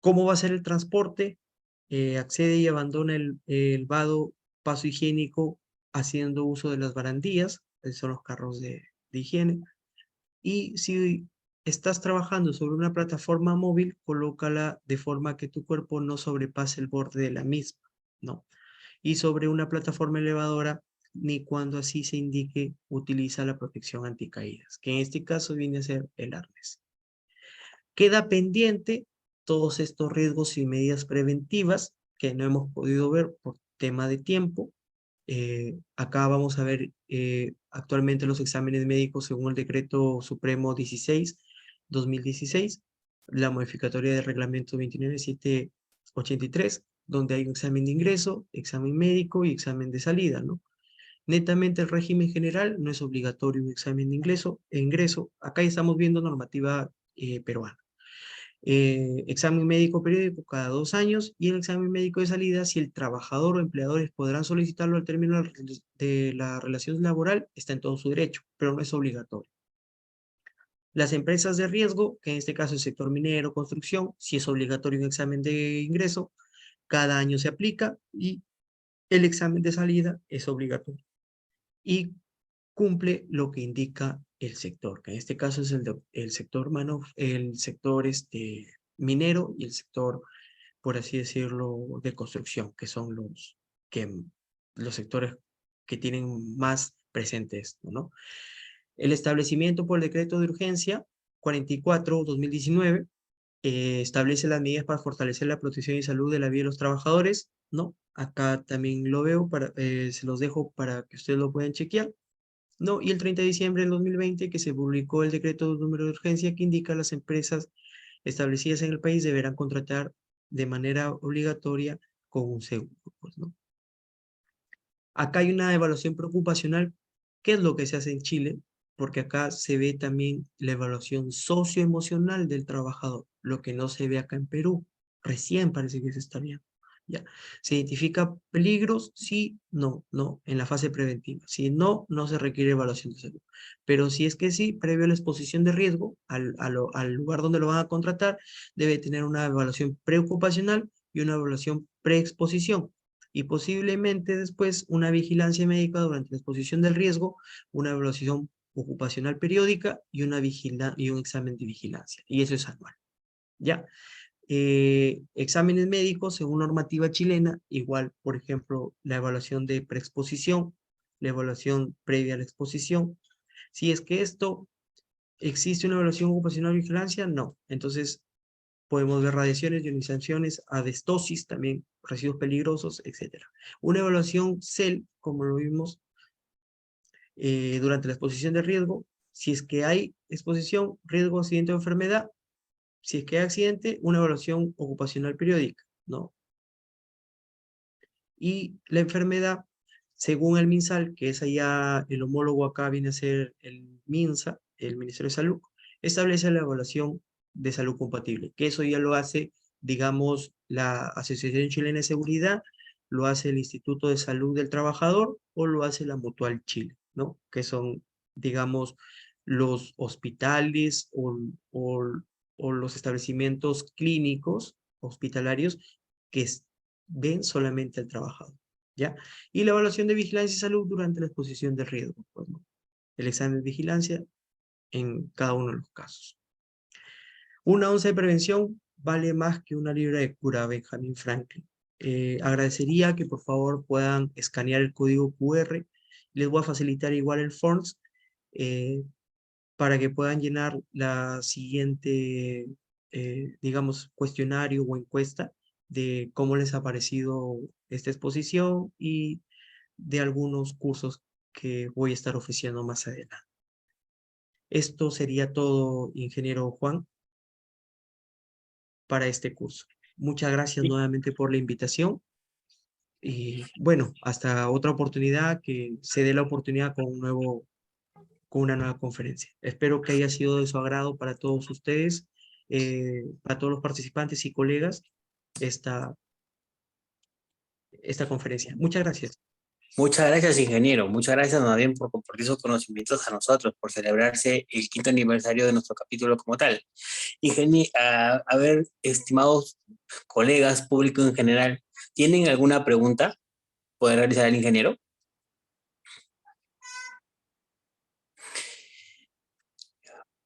¿Cómo va a ser el transporte? Accede y abandona el vado paso higiénico haciendo uso de las barandillas, esos son los carros de higiene. Y si estás trabajando sobre una plataforma móvil, colócala de forma que tu cuerpo no sobrepase el borde de la misma, ¿no? Y sobre una plataforma elevadora, ni cuando así se indique, utiliza la protección anticaídas, que en este caso viene a ser el arnés. Queda pendiente todos estos riesgos y medidas preventivas que no hemos podido ver por tema de tiempo. Acá vamos a ver actualmente los exámenes médicos según el Decreto Supremo 16/2016, la modificatoria del Reglamento 29783, donde hay un examen de ingreso, examen médico y examen de salida, ¿no? Netamente el régimen general no es obligatorio un examen de ingreso. Acá estamos viendo normativa peruana. Examen médico periódico cada 2 años y el examen médico de salida, si el trabajador o empleadores podrán solicitarlo al término de la relación laboral, está en todo su derecho, pero no es obligatorio. Las empresas de riesgo, que en este caso es el sector minero, construcción, si es obligatorio un examen de ingreso, cada año se aplica y el examen de salida es obligatorio. Y cumple lo que indica el sector, que en este caso es el sector minero y el sector, por así decirlo, de construcción, que son los sectores que tienen más presente esto, ¿no? El establecimiento por el decreto de urgencia 44/2019 establece las medidas para fortalecer la protección y salud de la vida de los trabajadores, ¿no? Acá también lo veo, se los dejo para que ustedes lo puedan chequear. No, y el 30 de diciembre del 2020 que se publicó el decreto número de urgencia que indica las empresas establecidas en el país deberán contratar de manera obligatoria con un seguro, pues, ¿no? Acá hay una evaluación preocupacional, ¿qué es lo que se hace en Chile? Porque acá se ve también la evaluación socioemocional del trabajador, lo que no se ve acá en Perú. Recién parece que se está viendo. ¿Ya? ¿Se identifica peligros? Sí, no, no, en la fase preventiva. Si no, no se requiere evaluación de salud. Pero si es que sí, previo a la exposición de riesgo, al lugar donde lo van a contratar, debe tener una evaluación preocupacional y una evaluación preexposición. Y posiblemente después una vigilancia médica durante la exposición del riesgo, una evaluación ocupacional periódica y un examen de vigilancia. Y eso es anual. ¿Ya? Exámenes médicos según normativa chilena, igual, por ejemplo, la evaluación de preexposición, la evaluación previa a la exposición. Si es que esto existe una evaluación ocupacional de vigilancia, no. Entonces, podemos ver radiaciones, ionizaciones, abestosis, también residuos peligrosos, etc. Una evaluación CEL, como lo vimos, durante la exposición de riesgo, si es que hay exposición, riesgo, accidente o enfermedad, si es que hay accidente, una evaluación ocupacional periódica, ¿no? Y la enfermedad, según el MinSal, que es allá el homólogo acá viene a ser el MINSA, el Ministerio de Salud, establece la evaluación de salud compatible, que eso ya lo hace, digamos, la Asociación Chilena de Seguridad, lo hace el Instituto de Salud del Trabajador o lo hace la Mutual Chile, ¿no? Que son, digamos, los hospitales o los establecimientos clínicos hospitalarios que ven solamente al trabajador, ¿ya? Y la evaluación de vigilancia y salud durante la exposición de riesgo, pues, ¿no? El examen de vigilancia en cada uno de los casos. Una onza de prevención vale más que una libra de cura, Benjamin Franklin. Agradecería que por favor puedan escanear el código QR. Les voy a facilitar igual el Forms para que puedan llenar la siguiente, digamos, cuestionario o encuesta de cómo les ha parecido esta exposición y de algunos cursos que voy a estar ofreciendo más adelante. Esto sería todo, ingeniero Juan, para este curso. Muchas gracias Sí. nuevamente por la invitación y bueno, hasta otra oportunidad que se dé la oportunidad con una nueva conferencia. Espero que haya sido de su agrado para todos ustedes, para todos los participantes y colegas, esta, esta conferencia. Muchas gracias. Muchas gracias, ingeniero. Muchas gracias, también por compartir sus conocimientos a nosotros, por celebrarse el 5º aniversario de nuestro capítulo como tal. A ver, estimados colegas, público en general, ¿tienen alguna pregunta? ¿Puede realizar el ingeniero?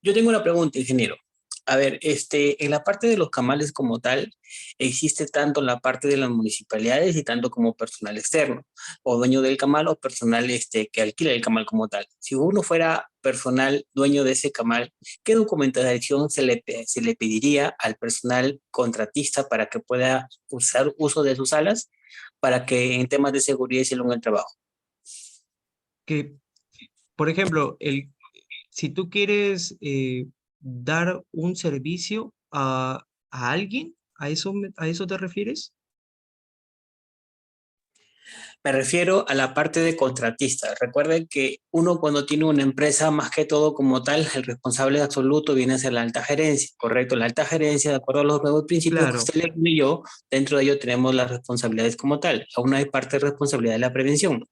Yo tengo una pregunta, ingeniero. A ver, en la parte de los camales como tal, existe tanto la parte de las municipalidades y tanto como personal externo, o dueño del camal o personal que alquila el camal como tal. Si uno fuera personal dueño de ese camal, ¿qué documentación se le pediría al personal contratista para que pueda usar uso de sus salas para que en temas de seguridad y salud en el trabajo? Que, por ejemplo, si tú quieres dar un servicio a alguien, ¿a eso te refieres? Me refiero a la parte de contratista. Recuerden que uno cuando tiene una empresa, más que todo como tal, el responsable absoluto viene a ser la alta gerencia, ¿correcto? La alta gerencia, de acuerdo a los nuevos principios que Claro, usted le incluyó, dentro de ello tenemos las responsabilidades como tal. Aún hay parte de responsabilidad de la prevención.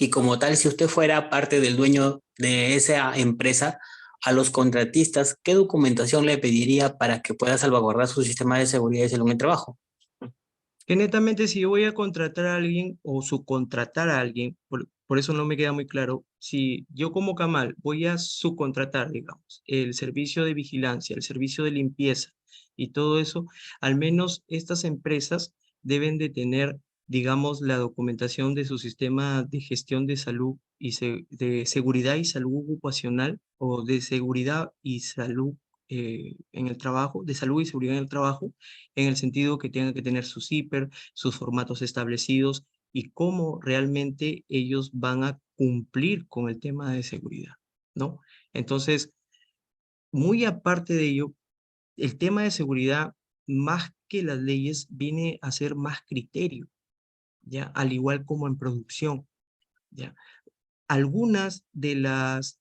Y como tal, si usted fuera parte del dueño de esa empresa, a los contratistas, ¿qué documentación le pediría para que pueda salvaguardar su sistema de seguridad y salud en el trabajo? que netamente si yo voy a contratar a alguien o subcontratar a alguien, por eso no me queda muy claro, si yo como Camal voy a subcontratar, digamos, el servicio de vigilancia, el servicio de limpieza y todo eso, al menos estas empresas deben de tener, digamos, la documentación de su sistema de gestión de salud y de seguridad y salud ocupacional o de seguridad y salud en el trabajo, de salud y seguridad en el trabajo, en el sentido que tengan que tener su CIPER, sus formatos establecidos y cómo realmente ellos van a cumplir con el tema de seguridad, ¿no? Entonces, muy aparte de ello, el tema de seguridad, más que las leyes, viene a ser más criterio, ¿ya? Al igual como en producción, ¿ya? Algunas de las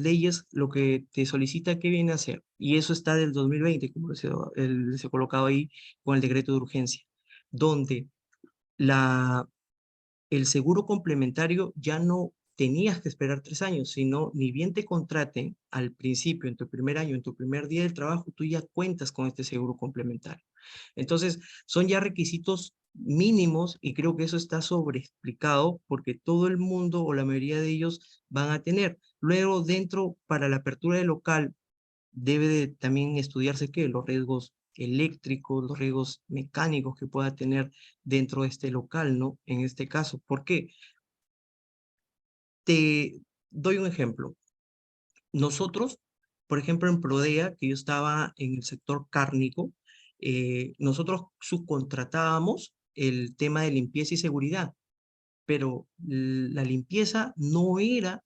leyes lo que te solicita que viene a hacer, y eso está del 2020, como se ha colocado ahí con el decreto de urgencia, donde la, el seguro complementario ya no tenías que esperar 3 años, sino ni bien te contraten al principio, en tu primer año, en tu primer día del trabajo, tú ya cuentas con este seguro complementario. Entonces, son ya requisitos mínimos y creo que eso está sobreexplicado porque todo el mundo o la mayoría de ellos van a tener. Luego, dentro, para la apertura del local, debe de también estudiarse qué, los riesgos eléctricos, los riesgos mecánicos que pueda tener dentro de este local, ¿no? En este caso, ¿por qué? Te doy un ejemplo. Nosotros, por ejemplo, en Prodea, que yo estaba en el sector cárnico, nosotros subcontratábamos el tema de limpieza y seguridad. pero la limpieza no era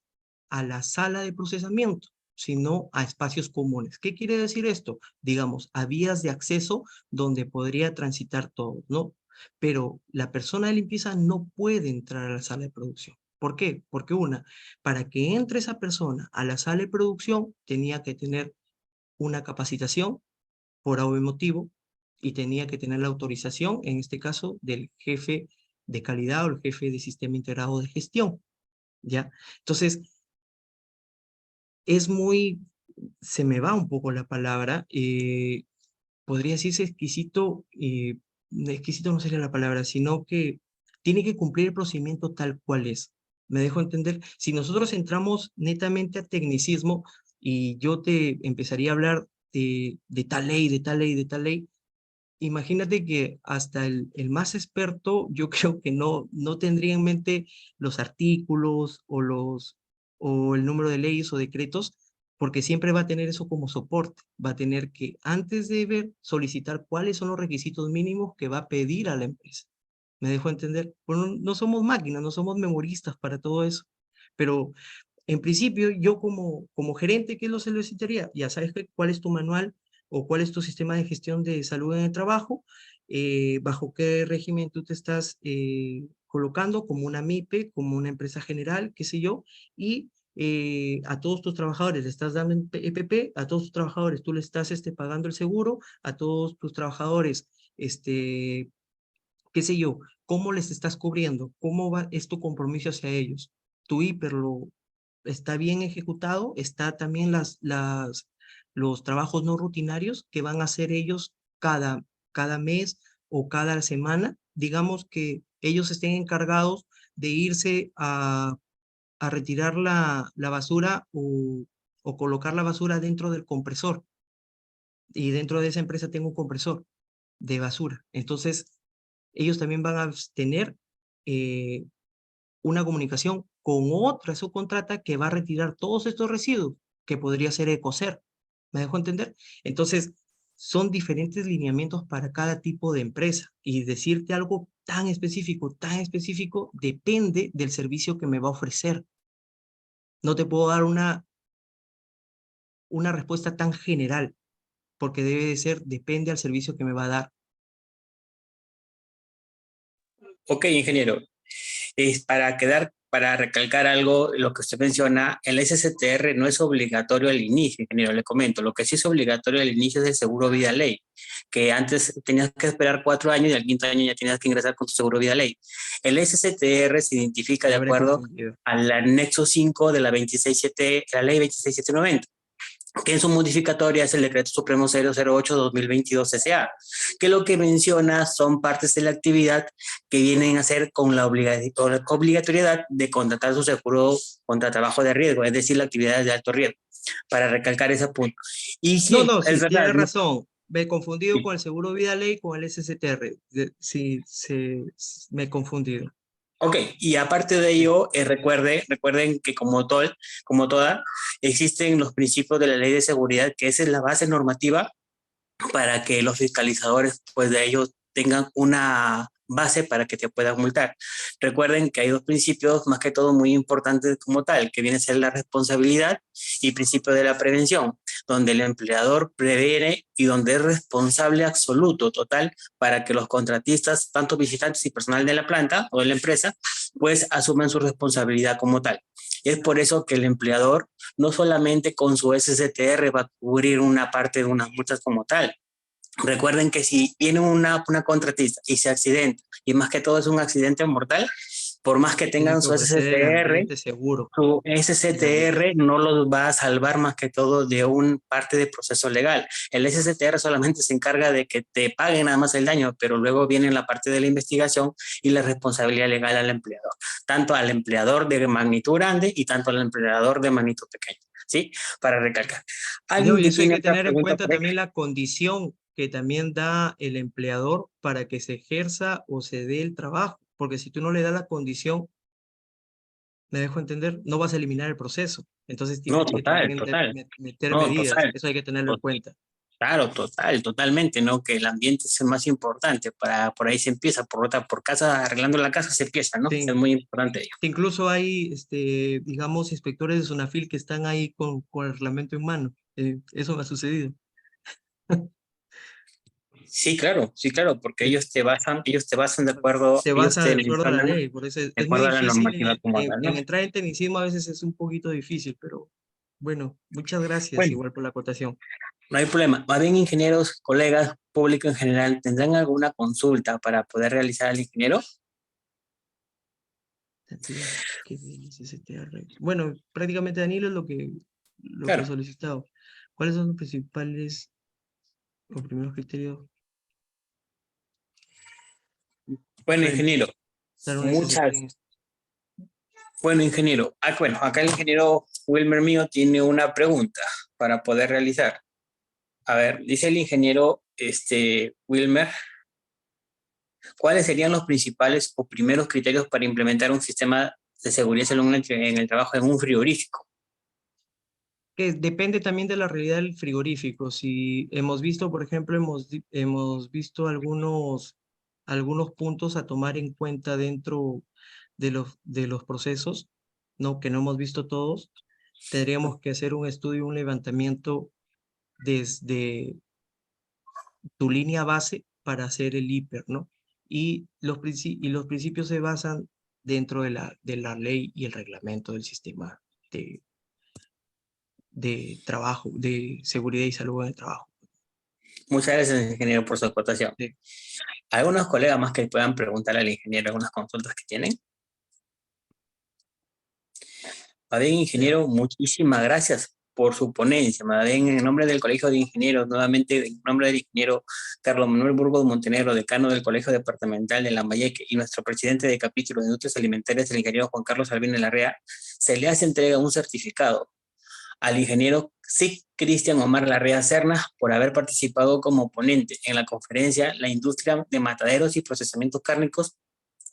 a la sala de procesamiento, sino a espacios comunes. ¿Qué quiere decir esto? Digamos, a vías de acceso donde podría transitar todo, ¿no? Pero la persona de limpieza no puede entrar a la sala de producción. ¿Por qué? Porque para que entre esa persona a la sala de producción, tenía que tener una capacitación por algún motivo y tenía que tener la autorización, en este caso, del jefe de calidad o el jefe de sistema integrado de gestión, ¿ya? Entonces, es muy, se me va un poco la palabra, podría decirse exquisito, exquisito no sería la palabra, sino que tiene que cumplir el procedimiento tal cual es. ¿Me dejo entender? Si nosotros entramos netamente a tecnicismo y yo te empezaría a hablar de tal ley, de tal ley, de tal ley, imagínate que hasta el más experto, yo creo que no tendría en mente los artículos o el número de leyes o decretos, porque siempre va a tener eso como soporte. Va a tener que, antes de ver, solicitar cuáles son los requisitos mínimos que va a pedir a la empresa. ¿Me dejo entender? Bueno, no somos máquinas, no somos memoristas para todo eso. Pero en principio, yo como gerente, ¿qué es lo que solicitaría? Ya sabes cuál es tu manual o cuál es tu sistema de gestión de salud en el trabajo, bajo qué régimen tú te estás colocando, como una MIPE, como una empresa general, qué sé yo, y a todos tus trabajadores le estás dando EPP, a todos tus trabajadores tú le estás pagando el seguro, a todos tus trabajadores, qué sé yo, cómo les estás cubriendo, es tu compromiso hacia ellos. Tu hiper está bien ejecutado, está también los trabajos no rutinarios que van a hacer ellos cada mes o cada semana. Digamos que ellos estén encargados de irse a retirar la basura o colocar la basura dentro del compresor. Y dentro de esa empresa tengo un compresor de basura. Entonces, ellos también van a tener eh, una comunicación con otra subcontrata que va a retirar todos estos residuos, que podría ser Ecocer. ¿Me dejo entender? Entonces, son diferentes lineamientos para cada tipo de empresa y decirte algo tan específico, depende del servicio que me va a ofrecer. No te puedo dar una respuesta tan general, porque debe de ser, depende al servicio que me va a dar. Ok, ingeniero. Para recalcar algo, lo que usted menciona, el SSTR no es obligatorio al inicio, ingeniero, le comento. Lo que sí es obligatorio al inicio es el seguro vida ley, que antes tenías que esperar 4 años y al quinto año ya tenías que ingresar con tu seguro vida ley. El SSTR se identifica Me de habré acuerdo confundido. al anexo 5 de la 267, la ley 26790, que en su modificatoria es el Decreto Supremo 008-2022 CCA, que lo que menciona son partes de la actividad que vienen a ser con la obligatoriedad de contratar su seguro contra trabajo de riesgo, es decir, la actividad de alto riesgo, para recalcar ese punto. Y No, sí, no, es sí, verdad, tiene ¿no? razón. Me he confundido Sí. con el seguro vida ley, con el SSTR. Sí, me he confundido. Ok, y aparte de Sí. ello, recuerden que como toda, existen los principios de la ley de seguridad, que esa es la base normativa para que los fiscalizadores pues de ellos tengan una base para que te puedan multar. Recuerden que hay dos principios más que todo muy importantes como tal, que viene a ser la responsabilidad y principio de la prevención, donde el empleador previene y donde es responsable absoluto, total, para que los contratistas, tanto visitantes y personal de la planta o de la empresa, pues asuman su responsabilidad como tal. Y es por eso que el empleador no solamente con su SSTR va a cubrir una parte de unas multas como tal. Recuerden que si viene una contratista y se accidenta, y más que todo es un accidente mortal, por más que Tienen tengan que ofrecer el ambiente seguro. su Ya, ya. SSTR no los va a salvar más que todo de un parte de proceso legal. El SSTR solamente se encarga de que te paguen nada más el daño, pero luego viene la parte de la investigación y la responsabilidad legal al empleador, tanto al empleador de magnitud grande y tanto al empleador de magnitud pequeña. ¿Sí? Para recalcar. Y no, ¿Alguien y que eso hay tiene que otra tener en pregunta cuenta por ahí? también la condición que también da el empleador para que se ejerza o se dé el trabajo. Porque si tú no le das la condición, me dejo entender, no vas a eliminar el proceso. Entonces No, tienes que total, también total. meter No, medidas. total. Eso hay que tenerlo en cuenta. Claro, totalmente, ¿no? Que el ambiente es el más importante, por ahí se empieza, por casa, arreglando la casa se empieza, ¿no? Es Sí, muy importante ello. incluso hay, digamos, inspectores de Zonafil que están ahí con el reglamento en mano. Eso me ha sucedido. Sí, claro, porque Sí. ellos te basan de acuerdo, Se ellos basa te de acuerdo a la mencionan ley, por eso de es muy acuerdo a la difícil normativa como tal, ¿no? en entrar en tecnicismo, a veces es un poquito difícil, pero bueno, muchas gracias Bueno, igual por la acotación. no hay problema. Más bien, ingenieros, colegas, público en general, ¿tendrán alguna consulta para poder realizar al ingeniero? Cantidad que viene CCTR. Bueno, prácticamente Danilo es lo que he Claro. solicitado. ¿Cuáles son los principales o primeros criterios Bueno, para ingeniero, empezar una SCP? muchas. Bueno, ingeniero. Bueno, acá el ingeniero Wilmer mío tiene una pregunta para poder realizar. A ver, dice el ingeniero Wilmer, ¿cuáles serían los principales o primeros criterios para implementar un sistema de seguridad salud en el trabajo en un frigorífico? Que depende también de la realidad del frigorífico. Si hemos visto, por ejemplo, hemos visto algunos puntos a tomar en cuenta dentro de los procesos, no, que no hemos visto todos, tendríamos que hacer un estudio, un levantamiento desde tu línea base para hacer el hiper, ¿no? Y los principios se basan dentro de la ley y el reglamento del sistema de, de trabajo, de seguridad y salud en el trabajo. Muchas gracias, ingeniero, por su acotación. Sí. ¿Algunos colegas más que puedan preguntar al ingeniero algunas consultas que tienen? Más bien, Ya. ingeniero, muchísimas gracias por su ponencia. Más bien, en nombre del Colegio de Ingenieros, nuevamente en nombre del ingeniero Carlos Manuel Burgos Montenegro, decano del Colegio Departamental de Lambayeque y nuestro presidente de capítulo de Industrias Alimentarias, el ingeniero Juan Carlos Albino Larrea, se le hace entrega un certificado al ingeniero SIC Cristian Omar Larrea Serna por haber participado como ponente en la conferencia La industria de mataderos y procesamientos cárnicos,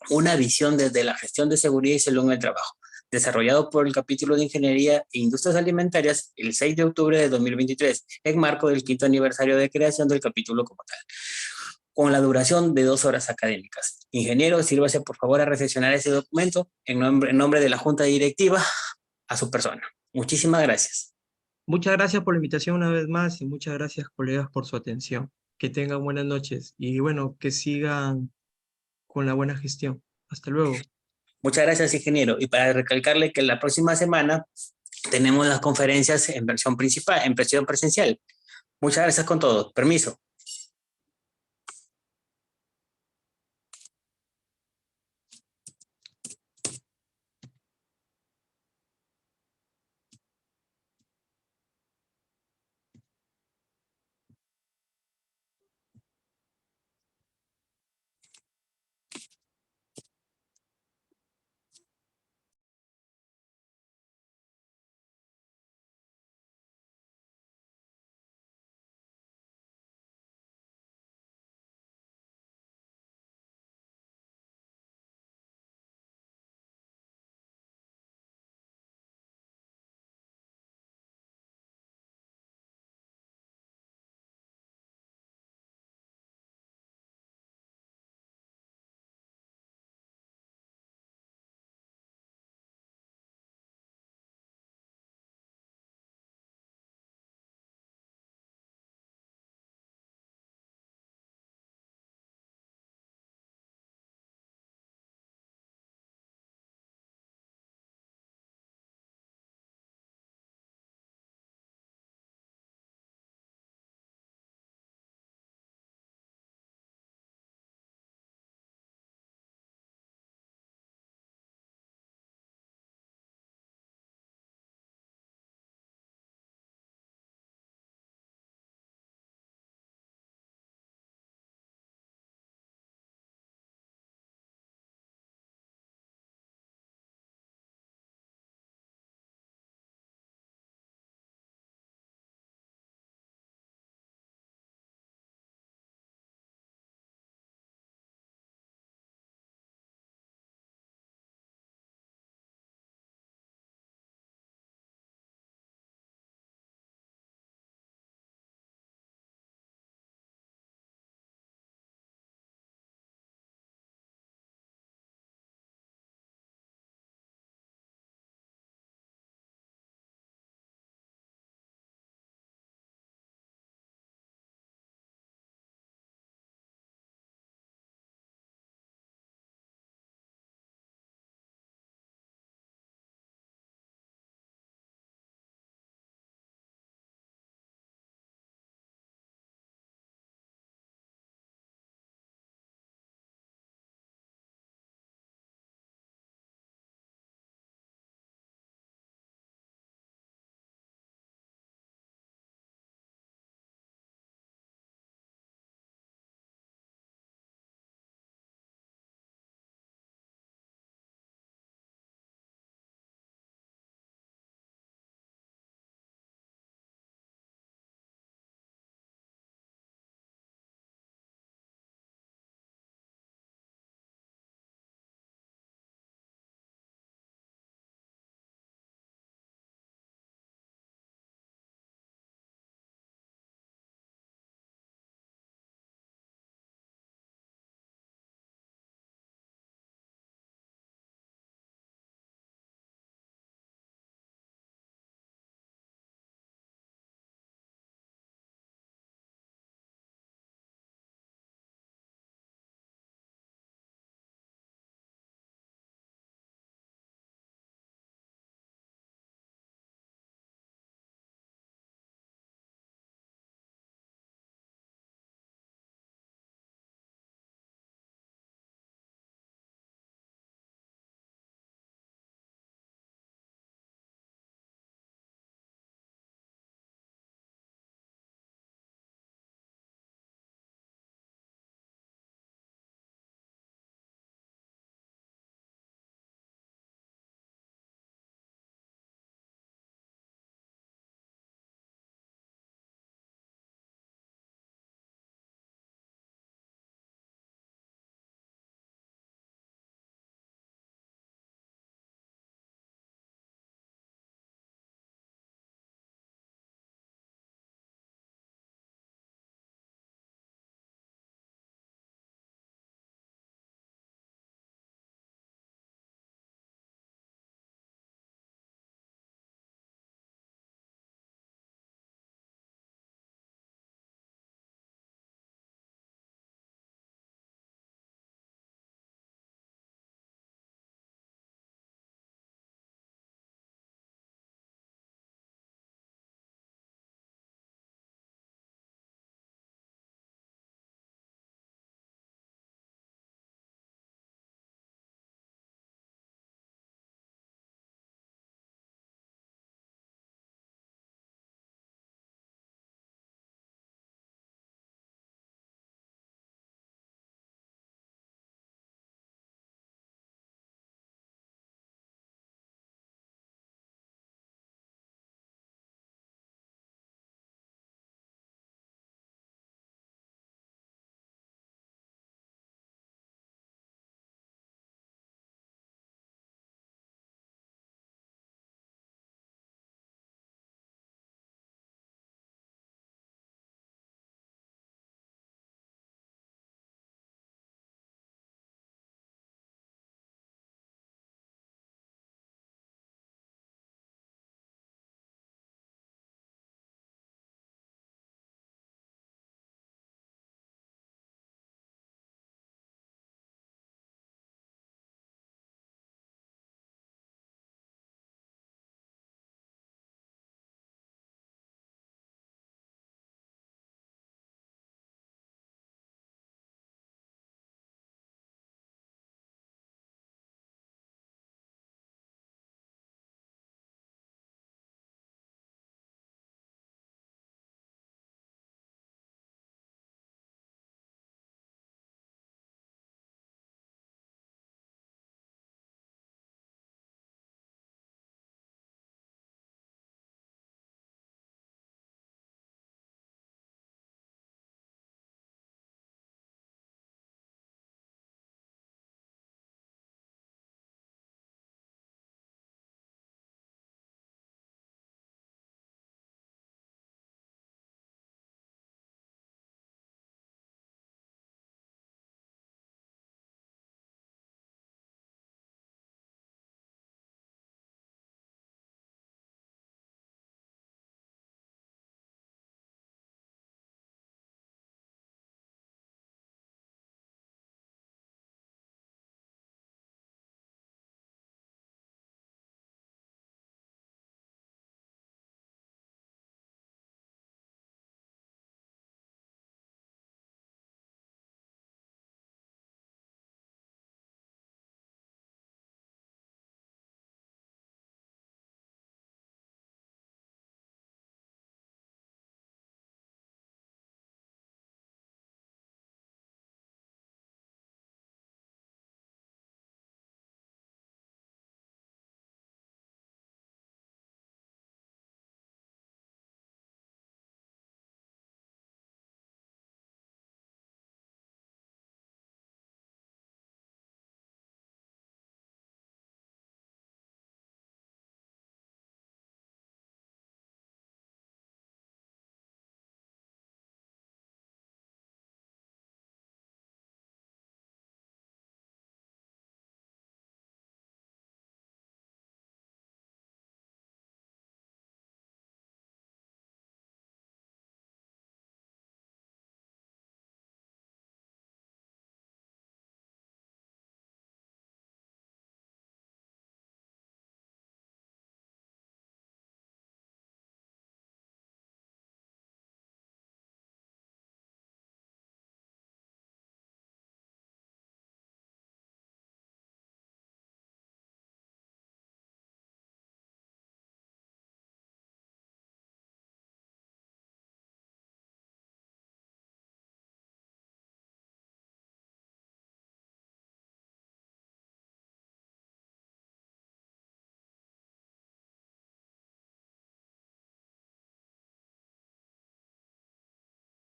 una visión desde la gestión de seguridad y salud en el trabajo, desarrollado por el capítulo de Ingeniería e Industrias Alimentarias el 6 de octubre de 2023, en marco del 5º aniversario de creación del capítulo como tal, con la duración de 2 horas académicas. Ingeniero, sírvase por favor a recepcionar ese documento en nombre de la Junta Directiva a su persona. Muchísimas gracias. Muchas gracias por la invitación una vez más y muchas gracias, colegas, por su atención. Que tengan buenas noches y bueno, que sigan con la buena gestión. Hasta luego. Muchas gracias, ingeniero. Y para recalcarle que la próxima semana tenemos las conferencias en versión principal, en versión presencial. Muchas gracias con todo. Permiso.